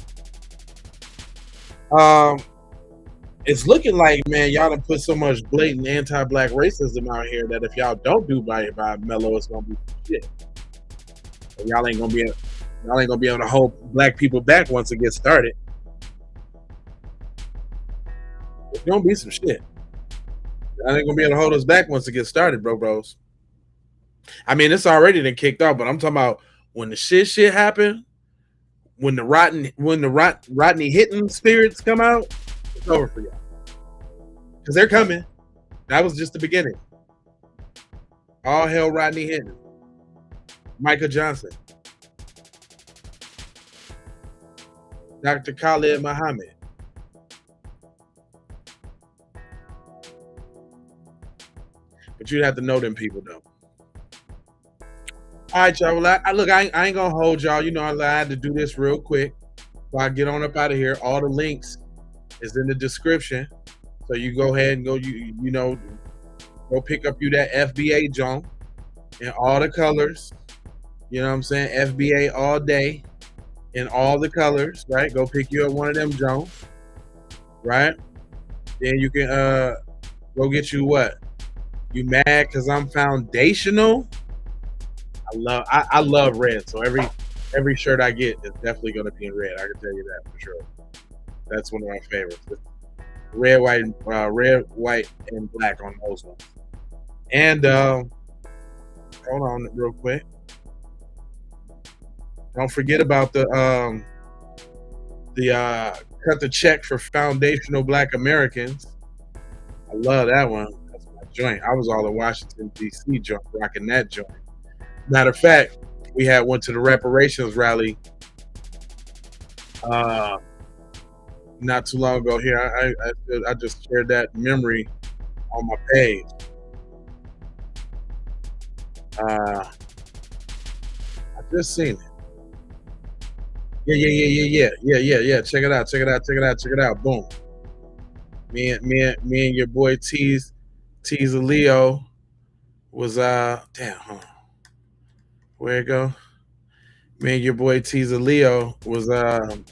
It's looking like, man, y'all done put so much blatant anti-black racism out here that if y'all don't do by Mello, it's gonna be shit. And y'all ain't gonna be able to hold black people back once it gets started. It's gonna be some shit. Y'all ain't gonna be able to hold us back once it gets started, bros. I mean, it's already done kicked off, but I'm talking about when the shit happen, when the Rodney hitting spirits come out, it's over for y'all. Because they're coming. That was just the beginning. All hell Rodney hitting. Micah Johnson. Dr. Khalid Muhammad. But you'd have to know them people, though. All right, y'all. Well, I ain't gonna hold y'all. You know, I had to do this real quick. So I get on up out of here. All the links is in the description. So you go ahead and go, you know, go pick up you that FBA junk in all the colors. You know what I'm saying? FBA all day in all the colors, right? Go pick you up one of them junks, right? Then you can go get you what? You mad because I'm foundational? I love red, so every shirt I get is definitely gonna be in red. I can tell you that for sure. That's one of my favorites. Red, white, and black on those ones. And hold on real quick. Don't forget about the cut the check for foundational Black Americans. I love that one. That's my joint. I was all in Washington D.C. joint, rocking that joint. Matter of fact, we went to the reparations rally not too long ago here. I just shared that memory on my page. I just seen it. Yeah. Check it out. Boom. Me and your boy Tease Leo was damn, huh? Where it go? Me and your boy Tease Leo was in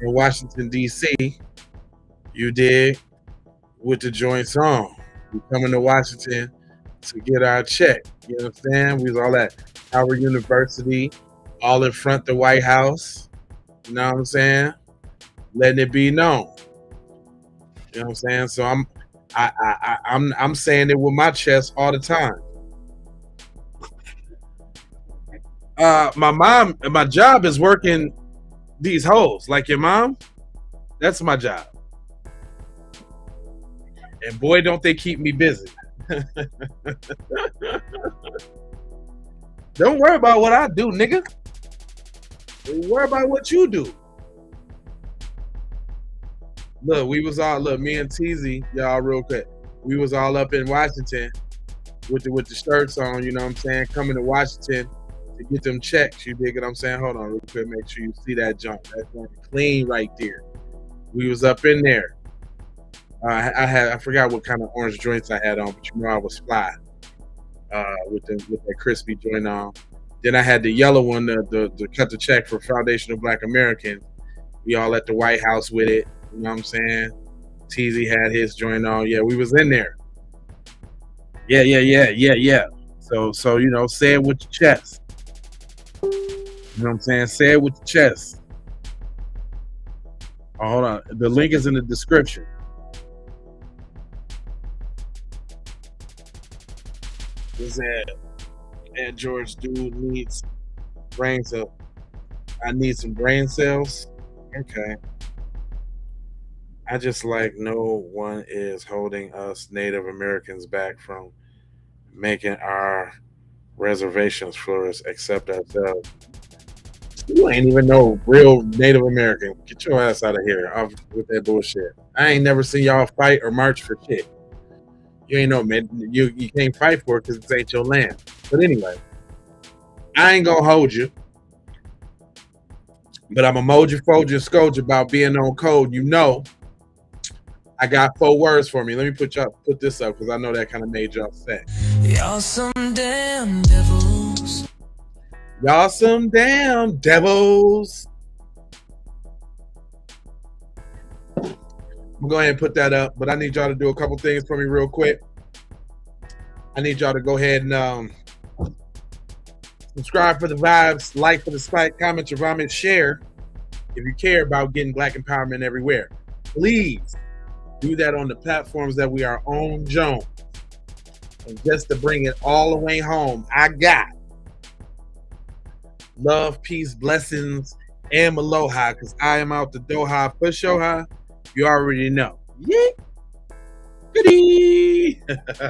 Washington D.C. You dig, with the joint song. We coming to Washington to get our check. You know what I'm saying? We was all at Howard University, all in front of the White House. You know what I'm saying? Letting it be known. You know what I'm saying? So I'm saying it with my chest all the time. My job is working these hoes like your mom. That's my job. And boy, don't they keep me busy. Don't worry about what I do, nigga. Worry about what you do. Look, me and Teasy, y'all real quick. We was all up in Washington with the shirts on, you know what I'm saying, coming to Washington to get them checks. You dig what I'm saying? Hold on real quick, make sure you see that junk. That's going clean right there. We was up in there. I forgot what kind of orange joints I had on, but you know I was fly with that crispy joint on. Then I had the yellow one, the cut the check for Foundation of Black Americans. We all at the White House with it. You know what I'm saying? TZ had his joint on. Yeah, we was in there. Yeah. So you know, say it with your chest. You know what I'm saying? Say it with your chest. Oh, hold on. The link is in the description. This and George dude needs brain cells. I need some brain cells. Okay. I just like no one is holding us Native Americans back from making our reservations flourish except ourselves. You ain't even no real Native American. Get your ass out of here with that bullshit. I ain't never seen y'all fight or march for shit. You ain't know, man. You can't fight for it because it ain't your land. But anyway, I ain't gonna hold you. But I'm a moja, fold and scold you about being on code. You know, I got 4 words for me. Let me put this up because I know that kind of made y'all upset. Y'all some damn devils. Y'all some damn devils. I'm gonna go ahead and put that up, but I need y'all to do a couple things for me real quick. I need y'all to go ahead and subscribe for the vibes, like for the spike, comment your vomit, share if you care about getting Black empowerment everywhere. Please do that on the platforms that we are on, Jones. And just to bring it all the way home, I got love, peace, blessings, and aloha, because I am out the Doha for Shoha. You already know. Yeah. Goodie.